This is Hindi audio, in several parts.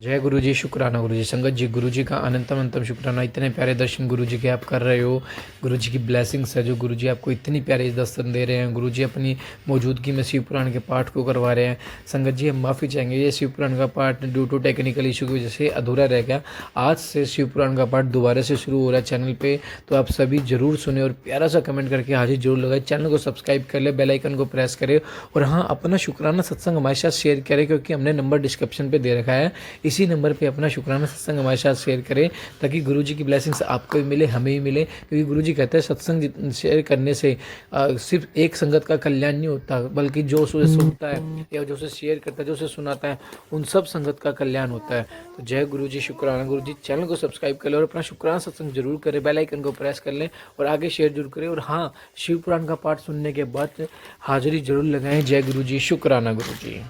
जय गुरु जी, शुक्राना गुरु जी। संगत जी, गुरु जी का अनंतम अंतम शुक्राना। इतने प्यारे दर्शन गुरु जी के आप कर रहे हो। गुरु जी की ब्लेसिंग्स है जो गुरु जी आपको इतनी प्यारे दर्शन दे रहे हैं। गुरु जी अपनी मौजूदगी में शिव पुराण के पाठ को करवा रहे हैं। संगत जी, हम माफ़ी चाहेंगे, ये शिव पुराण का पाठ ड्यू टू टेक्निकल इशू की वजह से अधूरा रह गया। आज से शिव पुराण का पाठ दोबारा से शुरू हो रहा है चैनल पर, तो आप सभी ज़रूर सुने और प्यारा सा कमेंट करके हाजिर जरूर लगाए। चैनल को सब्सक्राइब कर ले, बेल आइकन को प्रेस करें और हाँ, अपना शुक्राना सत्संग हमारे साथ शेयर करें, क्योंकि हमने नंबर डिस्क्रिप्शन पे दे रखा है। इसी नंबर पे अपना शुक्राना सत्संग हमारे साथ शेयर करें, ताकि गुरु जी की ब्लेसिंग्स आपको भी मिले, हमें भी मिले। क्योंकि गुरु जी कहते हैं सत्संग शेयर करने से सिर्फ एक संगत का कल्याण नहीं होता, बल्कि जो उसे सुनता है या जो उसे शेयर करता है, जो उसे सुनाता है, उन सब संगत का कल्याण होता है। तो जय गुरु जी, शुक्राना गुरु जी। चैनल को सब्सक्राइब कर लें और अपना शुक्राना सत्संग जरूर करें, बेल आइकन को प्रेस कर लें और आगे शेयर जरूर करें। और हाँ, शिव पुराण का पाठ सुनने के बाद हाजिरी जरूर लगाएं। जय गुरु जी, शुक्राना गुरु जी।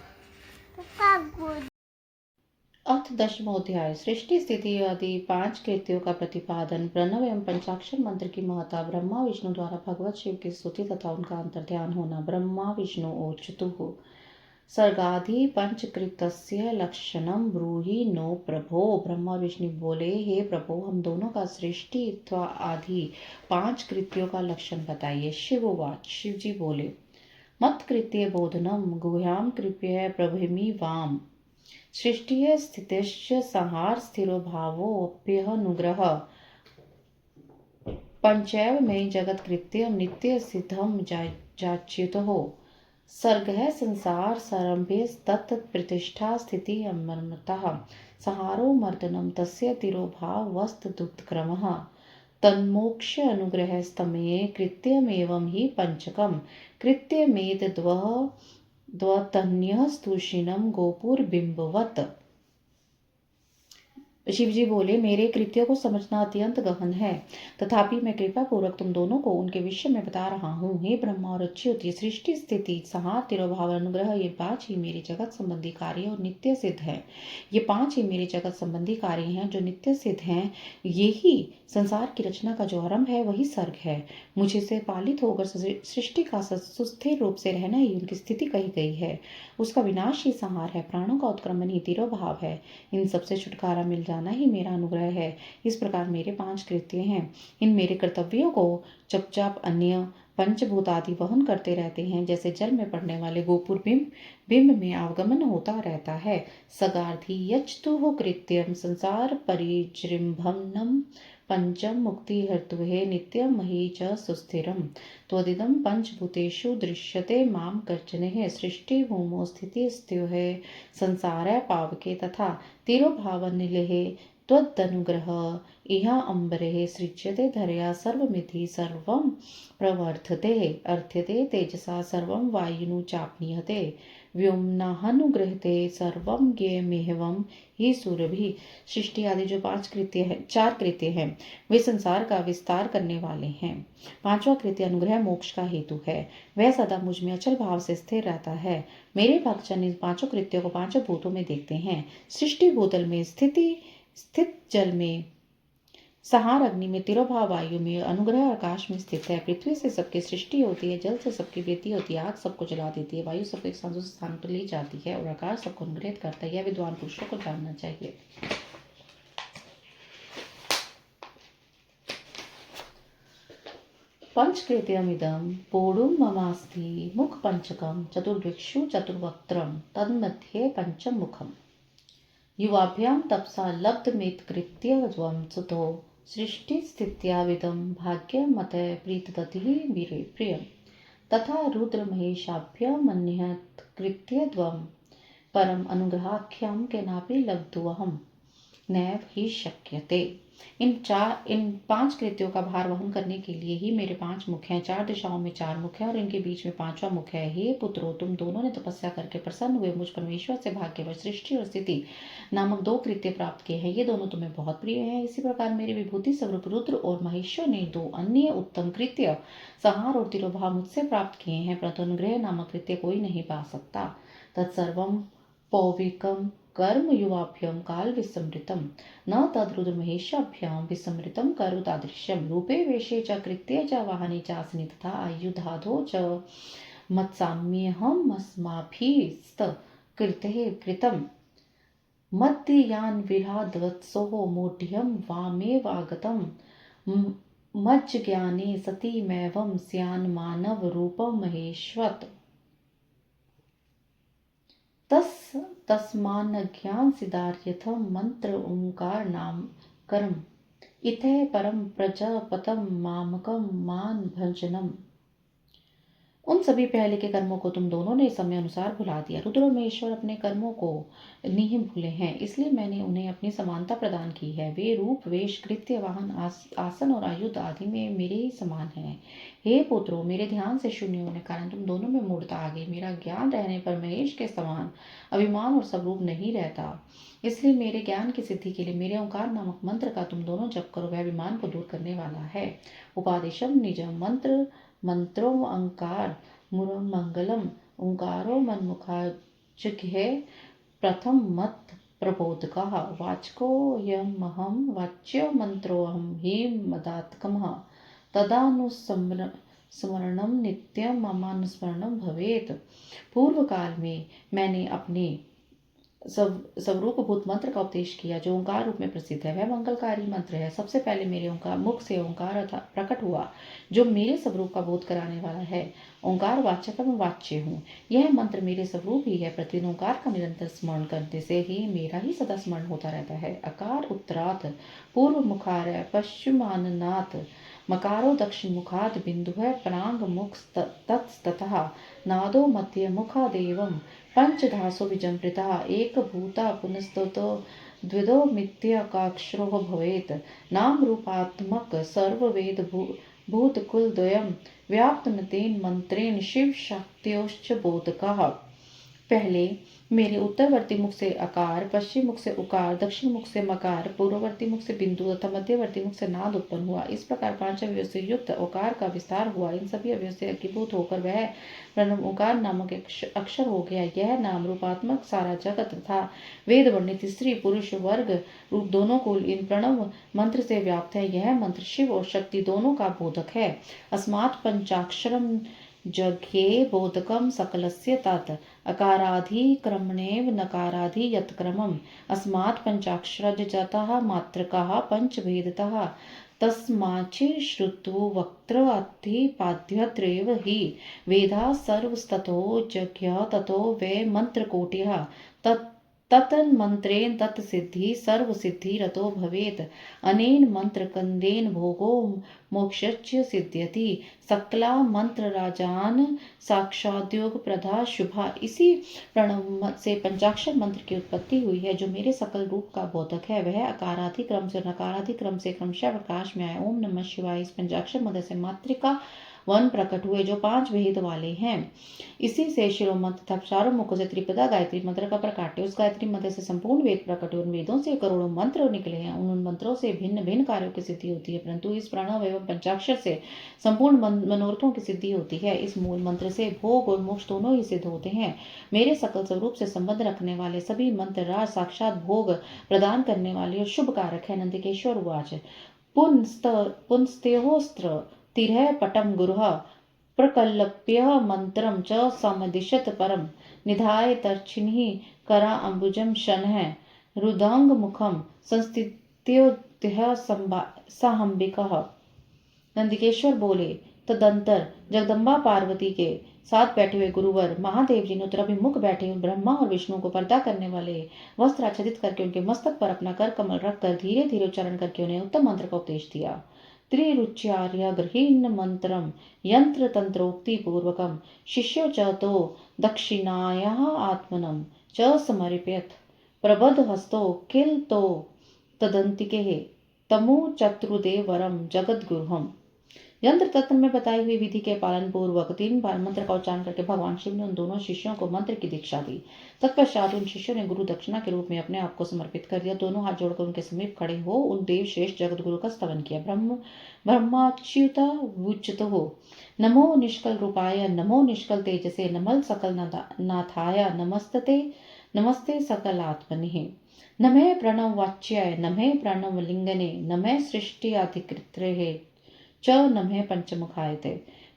अथ दशमोध्याय सृष्टि स्थिति आदि 5 कृत्यों का प्रतिपादन। प्रणव एवं पंचाक्षर मंत्र की महत्ता। ब्रह्मा विष्णु द्वारा भगवत शिव की स्तुति तथा उनका अंतर्ध्यान होना। ब्रह्मा विष्णु ओचतुः सर्गाधि पंचकृतस्य लक्षणम ब्रूहि नो प्रभो। ब्रह्मा विष्णु बोले, हे प्रभो, हम दोनों का सृष्टि अथवा आदि 5 कृत्यों का लक्षण बताइए। शिवोवाच, शिव जी बोले, मत कृत्य बोधनम गुह्याम कृप्य प्रभृमि वाम सृष्टिः स्थितिश्च संहार स्थिरो भावोऽप्यनुग्रह पंचैव मे जगत कृत्यं नित्य सिद्धम जाच्युतः सर्गः संसार सरम्भेस्तत् प्रतिष्ठा स्थिति अमर्मतः संहारो मर्दनं तस्य तिरोभावस्तदुत्क्रमः तन्मोक्ष अनुग्रहस्तमे कृत्यमेवं हि पंचकं कृत्यमेतद्वतन्यः स्तुषिणं गोपुरबिम्बवत्। शिव जी बोले, मेरे कृत्य को समझना अत्यंत गहन है, तथापि मैं कृपा पूर्वक तुम दोनों को उनके विषय में बता रहा हूँ। हे ब्रह्मा और अच्युत, ये सृष्टि स्थिति संहार तिरोभाव अनुग्रह, ये 5 ही मेरे जगत संबंधी कार्य और नित्य सिद्ध है। ये 5 ही मेरे जगत संबंधी कार्य हैं जो नित्य सिद्ध हैं। यही संसार की रचना का जो आरंभ है वही सर्ग है। मुझे से पालित होकर सृष्टि का सुस्थिर रूप से रहना ही उनकी स्थिति कही गई है। उसका विनाश ही संहार है, प्राणों का उत्क्रमण ही तिरोभाव है। इन सबसे छुटकारा मिल जाना ही मेरा अनुग्रह है। इस प्रकार मेरे 5 कृत्य हैं। इन मेरे कर्तव्यों को चुपचाप अन्य पंचभूत आदि वहन करते रहते हैं, जैसे जल में पड़ने वाले गोपुर बिंब में आगमन होता रहता है। सगार्थी यच्तु कृत्यम संसार परिजृंभनम पंचम मुक्ति हेतुहे नित्यम मही च सुस्थिरम त्वदिदं पंचभूतेषु दृश्यते माम कर्चने सृष्टि भूमो स्थिति स्त्योः संसार पावके तथा तिरोभावनिलेः त्वदनुग्रह इह अम्बरे सृज्यते धरया सर्वमिति सर्वं प्रवर्धते अर्थ्यते तेजसा सर्वं वायुनु चाप्नियते व्योम्नाहनुगृहते सर्वं ज्ञेयमेवं ही सूरभि। सृष्टि आदि जो 5 कृत्य है, 4 कृत्य हैं, वे संसार का विस्तार करने वाले हैं। 5वां कृत्य अनुग्रह मोक्ष का हेतु है। वह सदा मुझ में अचल भाव से स्थिर रहता है। मेरे भक्तजन इन 5 कृत्यों को 5 भूतों में देखते हैं। सृष्टि भूतल में स्थित जल में, संहार अग्नि में, तिरोभाव वायु में, अनुग्रह आकाश में स्थित है। पृथ्वी से सबकी सृष्टि होती है, जल से सबकी वृद्धि होती है, आग सबको जला देती है, वायु सबको एक स्थान से स्थान पर ले जाती है और आकाश सबको अनुग्रहित करता है। यह विद्वान पुरुषों को जानना चाहिए। पंचकृत्यमिदं पूर्णं ममास्ति मुख पंचकं चतुर्विक्षु चतुर्वक्त्रं तन्मध्ये पंचम मुखम् युवाभ्यां तपसा लब्धमेत्कृत्यं सुतो सृष्टिस्थित्याविदं भाग्यमत प्रीतदतिः प्रियं तथा रुद्रमहेशाभ्यमन्यत्कृत्यद्वं परम अनुग्रहाख्यं केनापि लब्धुमहं नैव ही शक्यते। इन 5 कृत्यों का भार वहन करने के लिए ही मेरे 5 मुख हैं। 4 दिशाओं में 4 मुख हैं और इनके बीच में 5वां मुख है। हे पुत्रो, तुम दोनों ने तपस्या करके प्रसन्न हुए मुझ परमेश्वर से भाग्यवश सृष्टि और स्थिति नामक 2 कृत्य प्राप्त किए हैं। ये दोनों तुम्हें बहुत प्रिय हैं। इसी प्रकार मेरे विभूति स्वरूप रुद्र और महेश्वर ने 2 अन्य उत्तम कृत्य संहार और तिरोभाव मुझसे प्राप्त किए हैं, परंतु अनुग्रह नामक कृत्य कोई नहीं पा सकता। तत्सर्वं पौविकम कर्म युवाभ्यम काल विस्मृतम न तद्रुद्रमहेशाभ्यां विस्मृतं कर्म तादृश्यं रूपे वेशे च कृत्ये च वाहने चासने तथा आयुधाधो च मत्साम्यहमस्माभिस्तकृते कृतम् मध्ययान विराधवत्सो मूढ़्यं वामेवागतं मज्ज्ञाने सतीमैवं स्यान्मानव रूपं महेश्वत तस्मान्ज्ञान सिद्धार्थम मंत्र ओंकार नाम कर्म इतः परम प्रजापतम मामकम मान भंजनम। उन सभी पहले के कर्मों को तुम दोनों ने समय अनुसार भुला दिया। रुद्र और महेश्वर अपने कर्मों को नहीं भूले हैं, इसलिए मैंने उन्हें अपनी समानता प्रदान की है। वे रूप, वेश, कृत्य, वाहन, आसन और आयुध आदि में मेरे ही समान हैं। हे पुत्रों, मेरे ध्यान से शून्य होने कारण तुम दोनों में मूढ़ता आ गई। मेरा ज्ञान रहने पर महेश के समान अभिमान और स्वरूप नहीं रहता। इसलिए मेरे ज्ञान की सिद्धि के लिए मेरे ओंकार नामक मंत्र का तुम दोनों जप करो, वह अभिमान को दूर करने वाला है। उपादेशम निजम मंत्र मंत्रो अंकार मुरम मंगलम ओंकारो मन्मुखाजघ्ये प्रथम मत प्रबोधकः वाचको यमहं वाच्यो मंत्रोऽहं हीं मदात्मकः तदानुस्मरणं नित्यं ममानुस्मरणं भवेत्। पूर्व काल में मैंने अपने स्वरूपभूत मंत्र का उपदेश किया जो ओंकार रूप में प्रसिद्ध है। वह मंगलकारी मंत्र है। सबसे पहले मेरे ओंकार मुख से ओंकार प्रकट हुआ जो मेरे स्वरूप का बोध कराने वाला है। ओंकार वाचक मैं वाच्य हूँ। यह मंत्र मेरे स्वरूप ही है। प्रतिदिन ओंकार का निरंतर स्मरण करने से ही मेरा ही सदा स्मरण होता रहता है। अकार उत्तरात् पूर्व मुखार पश्चिमान्नात् मकारो दक्षिण मुखाद बिंदु है परांग मुख ततः नादो मध्य मुखादेवं पंचधासो विजृंभितः एक भूता पुनस्ततो द्विदो मिथ्याकाक्षरो भवेत्। नाम रूपात्मक सर्ववेद भूतकुलद्वयं व्याप्तन तेन मंत्रेण शिव शक्त्योश्च बोधकः। पहले मेरे उत्तरवर्ती मुख से अकार, पश्चिम मुख से उकार, दक्षिण मुख से मकार, पूर्ववर्ती मुख से बिंदु तथा मध्यवर्ती मुख से नाद उत्पन्न हुआ। इस प्रकार पांच अवयव से युक्त ओकार का विस्तार हुआ। इन सभी अवयव से अकीभूत होकर वह प्रणव ओकार नामक एक अक्षर हो गया। यह नाम रूपात्मक सारा जगत तथा वेद वर्णित स्त्री पुरुष वर्ग रूप दोनों को इन प्रणव मंत्र से व्याप्त है। यह मंत्र शिव और शक्ति दोनों का बोधक है। अस्मात् पंचाक्षरम जघ्ये बोधकम सकलस्य तत् अकाराधिक्रमणेव नकाराधि यत्क्रमम् अस्मात् पंचाक्षरजतः मात्रकः पंचभेदतः तस्माच्च श्रुतो वक्त्र अतिपाद्यत्रेव हि वेदाः सर्वस्ततो जज्ञ ततो वै मंत्रकोटिः तन्मन्त्रेण तत्सिद्धि सर्वसिद्धि रतो भवेत्। अनेन मंत्रकन्देन भोगो मोक्षश्च सिद्ध्यति। सकला मंत्र राजान साक्षाद्योग प्रदा शुभा। इसी प्रणव से पंचाक्षर मंत्र की उत्पत्ति हुई है जो मेरे सकल रूप का बोधक है। वह अकारादि क्रम से नकारादि क्रम से क्रमशः प्रकाश में आए। ओम नमः शिवाय इस पंचाक्षर मंत्र से मातृका वन प्रकट हुए जो पांच भेद वाले हैं। इसी से शिरोमंत्र तथा चारों मुखों से त्रिपदा गायत्री मंत्र का प्रकाट्य। उस गायत्री मंत्र से संपूर्ण वेद प्रकट हुए। उन वेदों से करोड़ों मंत्र निकले हैं। उन मंत्रों से भिन्न भिन्न कार्यों की सिद्धि होती है, परंतु इस प्रणव एवं पंचाक्षर से संपूर्ण मनोरथों की सिद्धि होती है। इस मूल मंत्र से भोग और मोक्ष दोनों ही सिद्ध होते हैं। मेरे सकल स्वरूप से संबंध रखने वाले सभी मंत्र राज साक्षात भोग प्रदान करने वाले और शुभ कारक है। नंदिकेश्वर उवाच पुंस्त्योस्त्र तिरः पटम गुरुः प्रकल्प्य मंत्रं च समदिशत परम निधाय तर्चिन्हि करा अंबुजम शनः रुदंग मुखम संस्थित्योत्यः साहंबिकः। नंदिकेश्वर बोले, तदंतर जगदम्बा पार्वती के साथ बैठे हुए गुरुवर महादेव जी ने उत्तराभिमुख बैठे ब्रह्मा और विष्णु को पर्दा करने वाले वस्त्र आच्छादित करके उनके मस्तक पर अपना कर कमल रखकर धीरे धीरे उच्चारण करके उन्हें उत्तम मंत्र का उपदेश दिया। त्रिरुच्यार्य गृहीण मंत्रम यंत्र तंत्रोक्ति पूर्वकम शिष्यो च तो दक्षिणायाः आत्मनम च समर्पयत् प्रबद्ध हस्तो किल तो तदंतिके तमु चतुर्देव वरम जगत गुरुहम। यंत्र तंत्र में बताई हुई विधि के पालन पूर्वक 3 बार मंत्र का उच्चारण करके भगवान शिव ने उन दोनों शिष्यों को मंत्र की दीक्षा दी। तत्पश्चात उन शिष्यों ने गुरु दक्षिणा के रूप में अपने आप को समर्पित कर दिया। दोनों हाथ जोड़कर उनके समीप खड़े हो उन देव श्रेष्ठ जगत गुरु का स्तवन किया। ब्रह्माच्युत वुच्युत हो नमो निष्कल रूपाय नमो निष्कल तेजसे नमल सकल नाथाय नमस्ते सकल आत्मने नमः प्रणव वाच्याय नमः प्रणव लिंगने नमः सृष्टि अधिकृत्रे च नमः पंचमुखायते।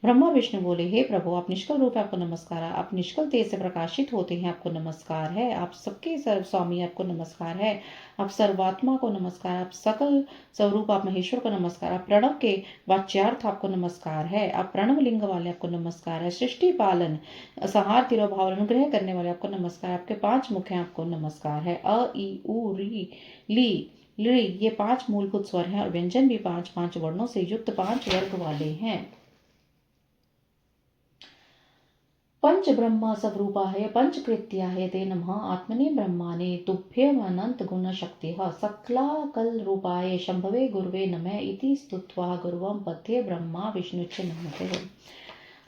ब्रह्मा विष्णु बोले, हे प्रभु, आप निष्कल रूप है, आपको नमस्कार है। आप निष्कल तेज से प्रकाशित होते हैं, आपको नमस्कार है। आप सबके सर्व स्वामी, आपको नमस्कार है। आप सर्वात्मा को नमस्कार, आप सकल स्वरूप, आप महेश्वर को नमस्कार। आप प्रणव के वाच्यार्थ, आपको नमस्कार है। आप प्रणव लिंग वाले, आपको नमस्कार है। सृष्टि पालन संहार तिरोभाव अनुग्रह करने वाले, आपको नमस्कार। आपके 5 मुख हैं, आपको नमस्कार है। अ ई उ री ली ली ये 5 मूलभूत स्वर हैं और व्यंजन भी 5 वर्णों से युक्त 5 वर्ग वाले हैं। पंच ब्रह्म स्वरूपाय पंचकृत्याय ते नमः आत्मने ब्रह्माणे तुभ्यमनंत गुण शक्ति सकलाकल रूपाय शंभवे गुरुवे नमः इति स्तुत्वा गुरुवं पथ्ये ब्रह्मा विष्णुच्च नमते।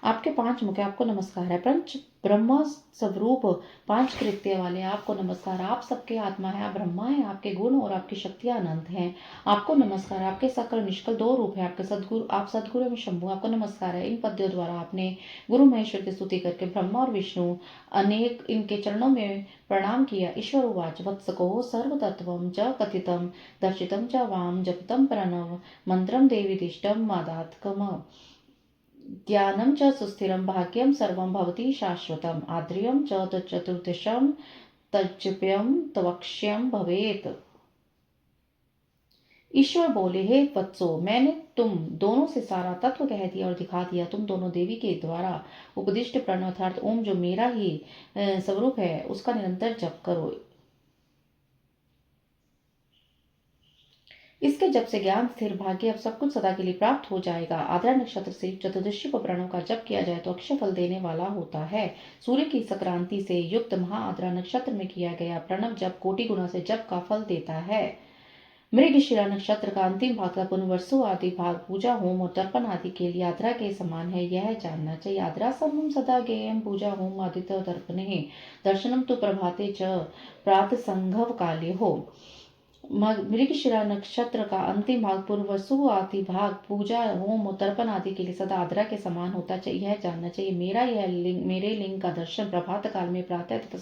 आपके 5 मुख, आपको नमस्कार है। पंच ब्रह्मा स्वरूप 5 कृत्य वाले, आपको नमस्कार। आप सबके आत्मा है, आप ब्रह्मा है। आपके गुण और आपकी शक्तियां अनंत हैं, आपको नमस्कार। आपके सकल निष्कल 2 रूप है, आपके सदगुरु, आप सदगुरु एवं शंभु, आपको नमस्कार है। इन पद्यों द्वारा आपने गुरु महेश्वर की स्तुति करके ब्रह्मा और विष्णु अनेक इनके चरणों में प्रणाम किया। ईश्वर उवाच वत्सको सर्वतत्वं च कथितं दर्शितं च वाम जपितं प्रणव मंत्रं देवीदिष्टं मादात्कम ज्ञानं च सुस्थिरं भाग्यं सर्वं भवति शाश्वतम् आद्रियं च चतुर्दशं तज्जप्यं तवक्ष्यं भवेत्। ईश्वर बोले, हे वत्सो, मैंने तुम दोनों से सारा तत्व कह दिया और दिखा दिया। तुम दोनों देवी के द्वारा उपदिष्ट प्रणव अर्थात ओम, जो मेरा ही स्वरूप है, उसका निरंतर जप करो। इसके जप से ज्ञान स्थिर भाग्य अब सब कुछ सदा के लिए प्राप्त हो जाएगा। आद्रा नक्षत्र से चतुर्दशी को प्रणव का जप किया जाए तो अक्षय फल देने वाला होता है। सूर्य की संक्रांति से युक्त महाआद्रा नक्षत्र में किया गया प्रणव जप कोटि गुना से जप का फल देता है। मृगशिरा नक्षत्र का अंतिम भाग का पुनर्वसु आदि भाग पूजा होम और तर्पण आदि के लिए आद्रा के समान है, यह जानना चाहिए। आद्रा समूह सदा गेयम पूजा होम आदित्य तर्पणे दर्शनम तो प्रभाते च प्रात संघव काले हो। मृगशिरा नक्षत्र का अंतिम भाग पूर्वसु आदि भाग पूजा होम और तर्पण आदि के लिए सदा आद्रा के समान होता चाहिए, यह जानना चाहिए। मेरे लिंग का दर्शन प्रभात काल में, प्रातः तथा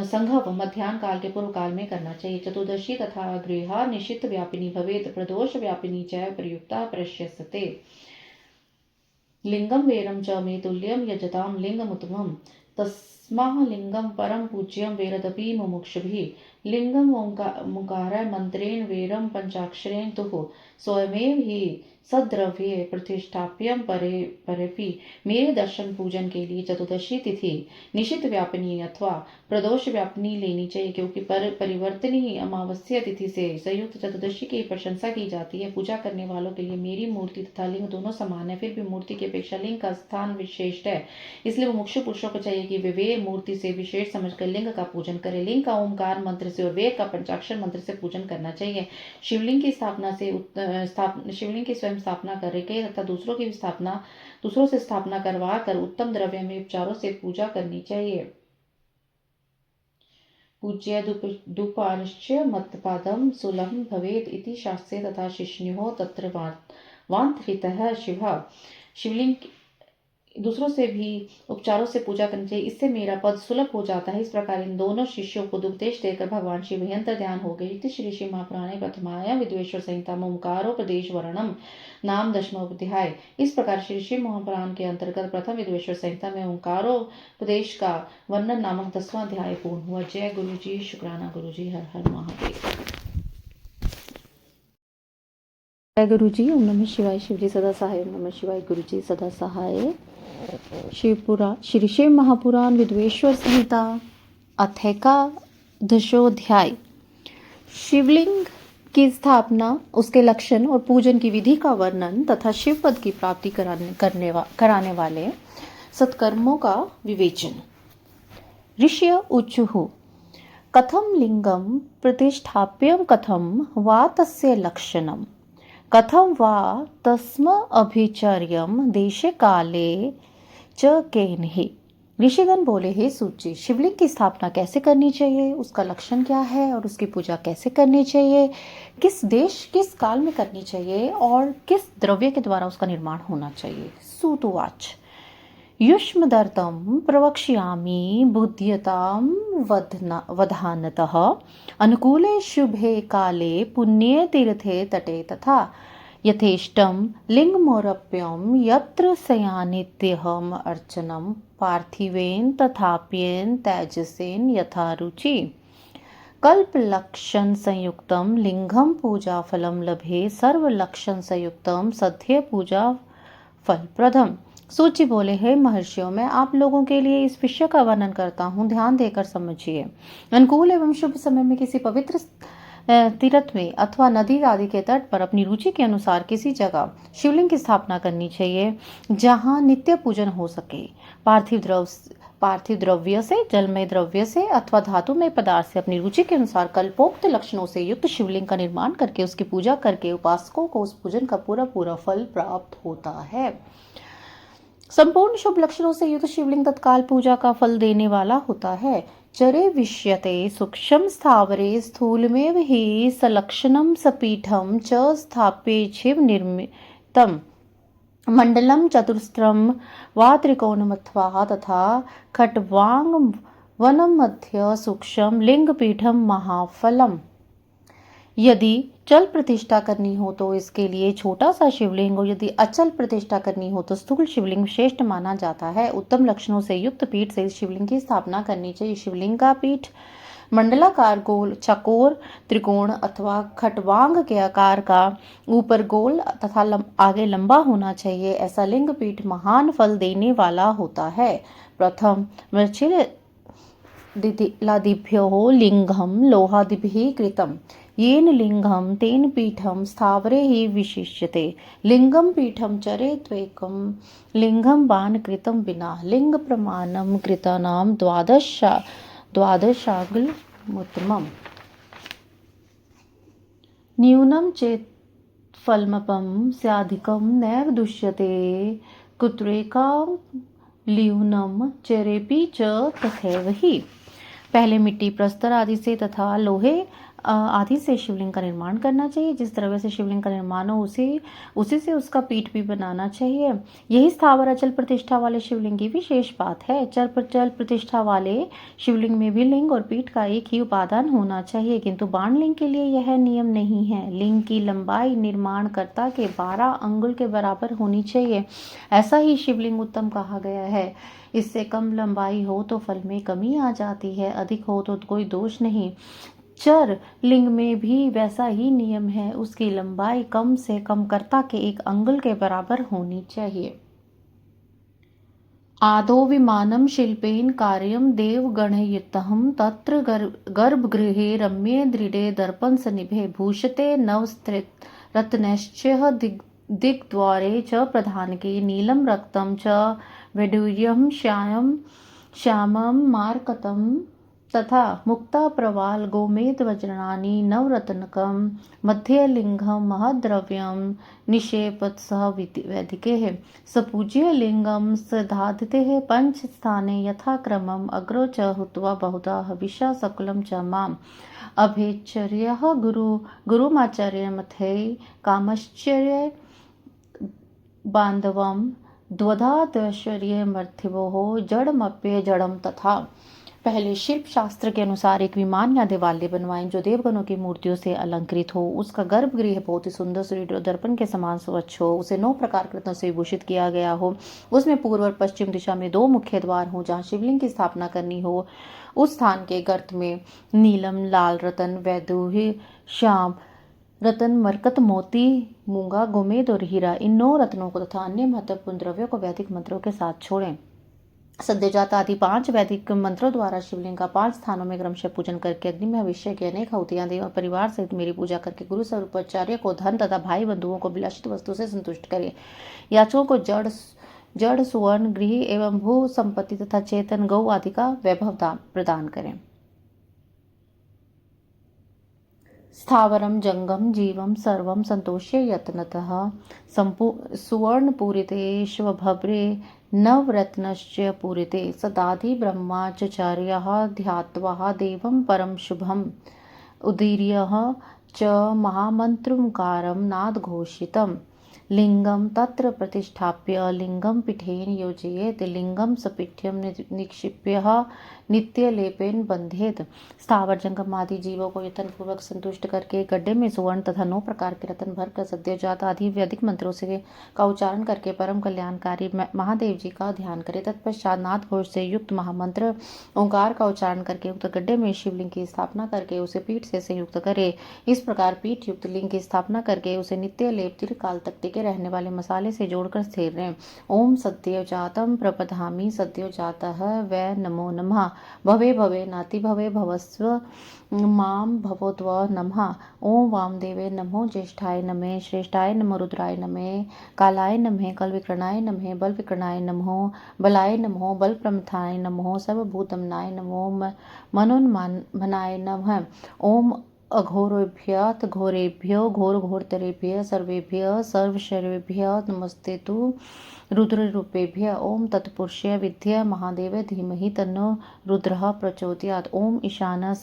संघव मध्यान्ह काल के पूर्व काल में करना चाहिए। चतुर्दशी तथा गृहा निशित व्यापिनी भवेत प्रदोष व्यापिनी च प्रयुक्ता प्रश्यस्ते। लिंगम वेरम च मे तुल्यम यजताम लिंगमुत्तमम् तस्माह लिंगम परम पूज्यम वेरदपि मुमुक्षुभिः। लिंगम ओंकार मंत्रेण वेरम पंचाक्षरेण तुः स्वयमेव ही सद्रव्ये प्रतिष्ठाप्यम परेपि। मेरे दर्शन पूजन के लिए चतुर्दशी तिथि निशित व्यापिनी अथवा प्रदोष व्यापिनी लेनी चाहिए, क्योंकि परिवर्तनी अमावस्या तिथि से संयुक्त चतुर्दशी की प्रशंसा की जाती है। पूजा करने वालों के लिए मेरी मूर्ति तथा लिंग दोनों समान है, फिर भी मूर्ति की अपेक्षा लिंग का स्थान विशेष है। इसलिए मुमुक्षु पुरुषों को चाहिए कि वे मूर्ति से विशेष समझकर लिंग का पूजन करें। लिंग का ओंकार मंत्र से और वेद का पंचाक्षर मंत्र से पूजन करना चाहिए। शिवलिंग की शिवलिंग की स्वयं स्थापना करके तथा दूसरों से स्थापना करवा कर उत्तम द्रव्य में उपचारों से पूजा करनी चाहिए। पूज्य दुपार्श्य मतपादम सुलभम भवेत इति शास्त्रे तथा शिष्णुः तत्र वांतरितः शिवलिंग दूसरों से भी उपचारों से पूजा करनी चाहिए, इससे मेरा पद सुलभ हो जाता है। इस प्रकार इन दोनों शिष्यों को उपदेश देकर भगवान शिव यंत्र ध्यान हो गए। इति श्री श्री महापुराणे प्रथमायां विद्वेश्वर संहिता ओंकारोपदेश वर्णनम नाम 10वां अध्याय। इस प्रकार श्री शिव महापुराण के अंतर्गत प्रथम विद्वेश्वर संहिता में ओंकारोपदेश का वर्णन नामक 10वां अध्याय पूर्ण हुआ। जय गुरु जी, शुक्राना गुरु जी, हर हर महादेव। जय गुरु जी। ओम नमः शिवाय। शिव जी सदा सहाय। ओम नमः शिवाय। गुरु जी सदा सहाय। श्री शिव महापुराण विद्वेश्वर संहिता अथैकादशोध्याय। शिवलिंग की स्थापना, उसके लक्षण और पूजन की विधि का वर्णन तथा शिव पद की प्राप्ति कराने वाले सत्कर्मों का विवेचन। ऋषय उचुः कथम लिंगम प्रतिष्ठाप्यम कथम वा तस्य लक्षणम कथम वा तस्म अभिचर्यम देशे काले च केनहि। ऋषिगण बोले, हे सूत जी, शिवलिंग की स्थापना कैसे करनी चाहिए, उसका लक्षण क्या है और उसकी पूजा कैसे करनी चाहिए, किस देश किस काल में करनी चाहिए और किस द्रव्य के द्वारा उसका निर्माण होना चाहिए। सूतुवाच युष्मदर्तं प्रवक्ष्यामि बुद्ध्यतां वधानतः अनुकूले शुभे काले पुण्ये तीर्थे तटे तथा यथेष्टं लिंगमोरप्यं यत्र शयानित्यहम् अर्चनं पार्थिवेन तथाप्येन तेजसेन यथा रुचि कल्पलक्षण संयुक्तम लिंगम पूजा फलम लभे सर्वलक्षण संयुक्तम सध्य पूजा फलप्रदम। सूची बोले हैं महर्षियों, मैं आप लोगों के लिए इस विषय का वर्णन करता हूँ, ध्यान देकर समझिए। अनुकूल एवं शुभ समय में किसी पवित्र तीर्थ में अथवा नदी आदि के तट पर अपनी रुचि के अनुसार किसी जगह शिवलिंग की स्थापना करनी चाहिए जहाँ नित्य पूजन हो सके। पार्थिव द्रव्य से, जलमय द्रव्य से अथवा धातुमय पदार्थ से अपनी रुचि के अनुसार कल्पोक्त लक्षणों से युक्त शिवलिंग का निर्माण करके उसकी पूजा करके उपासकों को उस पूजन का पूरा पूरा फल प्राप्त होता है। संपूर्ण शुभ लक्षणों से युक्त शिवलिंग तत्काल पूजा का फल देने वाला होता है। चरे विष्यते सूक्ष्म स्थावरे स्थूलमेव हि सलक्षणं सपीठं च स्थाप्ये शिव निर्मितम् मंडलम चतुस्रम वा त्रिकोणमथवा तथा खट्वांग वनम मध्य सूक्ष्म लिंग पीठम महाफलम। यदि चल प्रतिष्ठा करनी हो तो इसके लिए छोटा सा शिवलिंग, और यदि अचल प्रतिष्ठा करनी हो तो स्थूल शिवलिंग श्रेष्ठ माना जाता है। उत्तम लक्षणों से युक्त पीठ से इस शिवलिंग की स्थापना करनी चाहिए। शिवलिंग का पीठ मंडलाकार, गोल, चकोर, त्रिकोण अथवा खटवांग के आकार का, ऊपर गोल तथा आगे लंबा होना चाहिए। ऐसा लिंग पीठ महान फल देने वाला होता है। प्रथम लादिभ्यो लिंगम लोहादिभिः कृतम् येन लिंगम तेन पीठम स्थावरे ही विशिष्यते। लिंगम पीठम चरे त्वेकम लिंगम बाण कृतम विना लिंग प्रमाणम कृतानाम द्वादशाग्लमुत्तमम्। न्यूनं चेत् फलमपं स्याधिकं नैव दुष्यते कुत्रेकां ल्यूनं चरेपि च तथैव हि। पहले मिट्टी, प्रस्तर आदि से तथा लोहे आदि से शिवलिंग का निर्माण करना चाहिए। जिस द्रव्य से शिवलिंग का निर्माण हो उसी से उसका पीठ भी बनाना चाहिए। यही स्थावर अचल प्रतिष्ठा वाले शिवलिंग की विशेष बात है। चल प्रतिष्ठा वाले शिवलिंग में भी लिंग और पीठ का एक ही उपादान होना चाहिए, किंतु बाण लिंग के लिए यह नियम नहीं है। लिंग की लंबाई निर्माणकर्ता के 12 अंगुल के बराबर होनी चाहिए। ऐसा ही शिवलिंग उत्तम कहा गया है। इससे कम लंबाई हो तो फल में कमी आ जाती है, अधिक हो तो कोई दोष नहीं। चर लिंग में भी वैसा ही नियम है, उसकी लंबाई कम से कम कर्ता के 1 अंगुल के बराबर होनी चाहिए। आदौ विमानं शिल्पेन कार्यं देवगणयुतः तत्र गर्भगृहे रम्ये दृढे दर्पणसन्निभे भूषते नवरत्नैश्च दिग्द्वारे च प्रधानके नीलं रक्तं च वैडूर्यं श्यामं मारकतं तथा मुक्ता प्रवाल गोमेद वज्राणि नवरत्नकं मध्ये लिंगं महद्द्रव्यं निक्षेपत सह वैदिके सपूज्य लिंगं सधादिते पंचस्थाने यथाक्रमम् अग्रो च हुत्वा बहुधा हविषा सकुलं च माम् अभेच्छर्यः गुरुमाचार्यमथे कामश्चर्य बांधवं द्वधाद्वैश्वर्यमर्थिवो जड़मप्य जड़म तथा। पहले शिल्प शास्त्र के अनुसार एक विमान या देवालय बनवाएं जो देवगणों की मूर्तियों से अलंकृत हो। उसका गर्भगृह बहुत ही सुंदर सुदृढ़ दर्पण के समान स्वच्छ हो। उसे 9 प्रकार के रत्नों से विभूषित किया गया हो। उसमें पूर्व और पश्चिम दिशा में 2 मुख्य द्वार हो। जहाँ शिवलिंग की स्थापना करनी हो उस स्थान के गर्त में नीलम, लाल रतन, वैदूर्य, श्याम रतन, मरकत, मोती, मूंगा, गोमेद और हीरा, इन 9 रत्नों को तथा अन्य महत्वपूर्ण द्रव्यों को वैदिक मंत्रों के साथ छोड़ें। सद्यजात आदि 5 वैदिक मंत्रों द्वारा शिवलिंग का 5 स्थानों में क्रमशः पूजन करके अग्नि में अभिषेक की अनेक आहुतियां देव परिवार सहित मेरी पूजा करके गुरु स्वरूपाचार्य को धन तथा भाई बंधुओं को विलासित वस्तु से संतुष्ट करें। याचकों को जड़ सुवर्ण, गृह एवं भू संपत्ति तथा चेतन गौ आदि का वैभव प्रदान करें। स्थावरम जंगम जीवम सर्वम संतोष्य यत्नतः सुवर्णपूरिते श्वभद्रे नवरत्नश्च पूरिते सदाधि ब्रह्माचार्यः ध्यात्वा देवं परम शुभम उदीर्यः च महामन्त्रंकारं नादघोषितम् लिंगम तत्र प्रतिष्ठाप्य लिंगम पीठेन योजयेत् लिंगम सपीठ्यं निक्षिप्य नित्य लेपेन बंधेत। स्थावर जंगम आदि जीवों को यत्नपूर्वक संतुष्ट करके गड्ढे में सुवर्ण तथा 9 प्रकार के रत्न भरकर सद्योजात आदि वैदिक मंत्रों से का उच्चारण करके परम कल्याणकारी महादेव जी का ध्यान करे। तत्पश्चात नाद घोष से युक्त महामंत्र ओंकार का उच्चारण करके उक्त गड्ढे में शिवलिंग की स्थापना करके उसे पीठ से संयुक्त करे। इस प्रकार पीठ युक्त लिंग की स्थापना करके उसे नित्य लेप दीर्घकाल तक टिके रहने वाले मसाले से जोड़कर स्थिर रहें। ओम सद्योजातम प्रपधामि सद्योजातः वै नमो नमः। भवे भवे नाति भवे भवस्व माम भवोत्व नमः। ओम वामदेवे नमो ज्येष्ठाय नमः श्रेष्ठाय नमो रुद्राय नमः कालाय नमः कलविक्रणाय नमः बलविक्रणाय नमो बलाय नमो बलप्रमथाय नमो सर्वभूतमनाय नमो मनोन्मनाय नमः। ओम अघोरेभ्यः घोरेभ्यो घोर घोरतरेभ्यः सर्वेभ्यः सर्वशर्वेभ्यः नमस्तेतु रुद्ररूपेभ्यः। ओम तत्पुरुषाय विद्या महादेव धीमहि तन्नो रुद्रः प्रचोदयात्। ओम ईशानः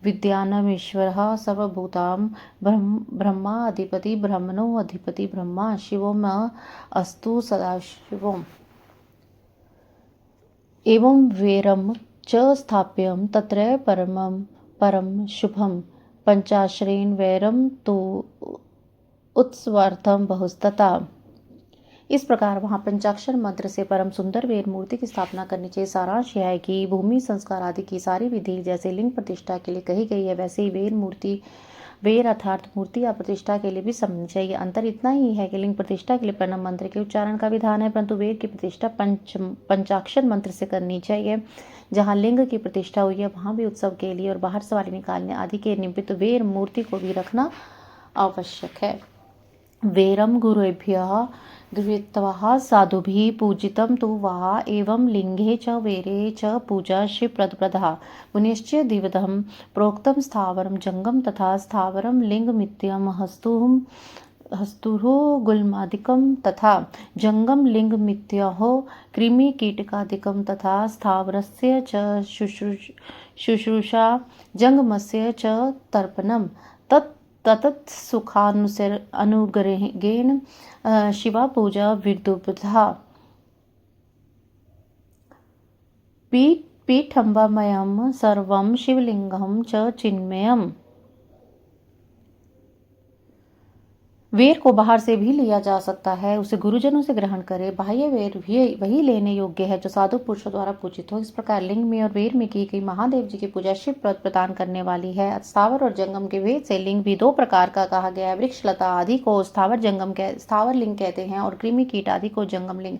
विद्यानमीश्वरः सर्वभूतां ब्रह्मा अधिपति ब्रह्मणो अधिपति ब्रह्मा शिवो म अस्तु सदाशिवम्। एवं वेरम च स्थाप्यं तत्र परम शुभम पंचाश्रेण वैरम तो उत्सवार्थम बहुस्तता। इस प्रकार वहाँ पंचाक्षर मंत्र से परम सुंदर वेद मूर्ति की स्थापना करनी चाहिए। सारांश यह है कि भूमि संस्कार आदि की सारी विधि जैसे लिंग प्रतिष्ठा के लिए कही गई है वैसे ही वेद अर्थात मूर्ति या प्रतिष्ठा के लिए भी समझनी चाहिए। अंतर इतना ही है कि लिंग प्रतिष्ठा के लिए प्रणव मंत्र के उच्चारण का विधान है, परंतु वेद की प्रतिष्ठा पंचाक्षर मंत्र से करनी चाहिए। जहाँ लिंग की प्रतिष्ठा हुई है वहाँ भी उत्सव के लिए और बाहर सवारी निकालने आदि के निमित्त वेद मूर्ति को भी रखना आवश्यक है। वेरम गुरुभ्यः द्वित्वः साधुभिः पूजितं तु वा एवं लिंगे च वेरे च पूजा शिवप्रदप्रदः। पुनश्च द्विविधं प्रोक्तं स्थावरं जंगम तथा स्थावरं लिंगमित्यं हस्तुः गुल्मादिकं तथा जंगम लिंगमित्यः कृमिकीटकादिकं तथा स्थावरस्य च शुश्रूषा जंगमस्य च तर्पणं ततत् सुखानुग्रहेण शिवा पूजा विदुब्धा। पीठम्बमयं सर्वं शिवलिंगं च चिन्मयम्। वेर को बाहर से भी लिया जा सकता है, उसे गुरुजनों से ग्रहण करे। बाह्य वेर भी वही लेने योग्य है जो साधु पुरुषों द्वारा पूजित हो। इस प्रकार लिंग में और वेर में की गई महादेव जी की पूजा शिव प्रदान करने वाली है। स्थावर और जंगम के वेद से लिंग भी 2 प्रकार का कहा गया है। वृक्ष लता आदि को स्थावर लिंग कहते हैं और कृमि कीट आदि को जंगम लिंग।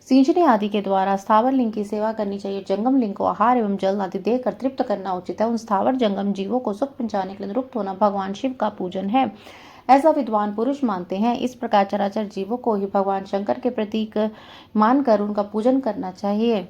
सिंचने आदि के द्वारा स्थावर लिंग की सेवा करनी चाहिए। जंगम लिंग को आहार एवं जल आदि देकर तृप्त करना उचित है। उन स्थावर जंगम जीवों को सुख पहुंचाने के लिए निरुक्त होना भगवान शिव का पूजन है, ऐसा विद्वान पुरुष मानते हैं। इस प्रकार चराचर जीवों को ही भगवान शंकर के प्रतीक मानकर उनका पूजन करना चाहिए।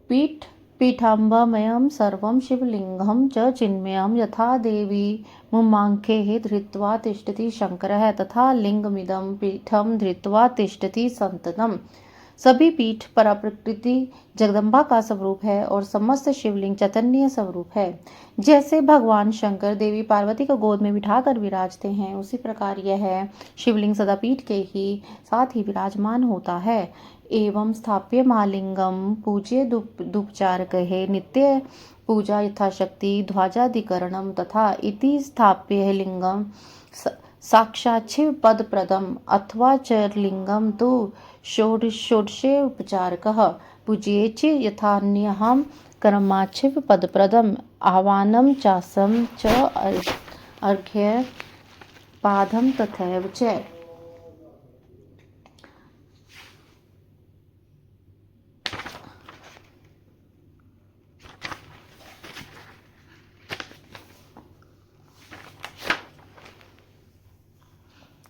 पीठाम्बमयं सर्वं शिवलिंगं च चिन्मयं यथा देवी मुमांखेः धृत्वा तिष्ठति शंकरः तथा लिंगमिदं पीठं धृत्वा तिष्ठति संततम्। सभी पीठ पराप्रकृति जगदम्बा का स्वरूप है और समस्त शिवलिंग चैतन्य स्वरूप है। जैसे भगवान शंकर देवी पार्वती को गोद में बिठाकर विराजते हैं, उसी प्रकार यह शिवलिंग सदा पीठ के ही साथ ही विराजमान होता है। एवं स्थाप्य महालिंगम पूज्य दुपचार कहे नित्य पूजा यथाशक्ति ध्वजाधिकरणम तथा इति स्थाप्य लिंगम साक्षाच्छिव पद प्रदम अथवा चरलिंगम तो षोडशे उपचारकः पूज्येच यथान्यहं कर्माच्छिव पदप्रदम आह्वानं चासं च अर्घ्य पादं तथैव च।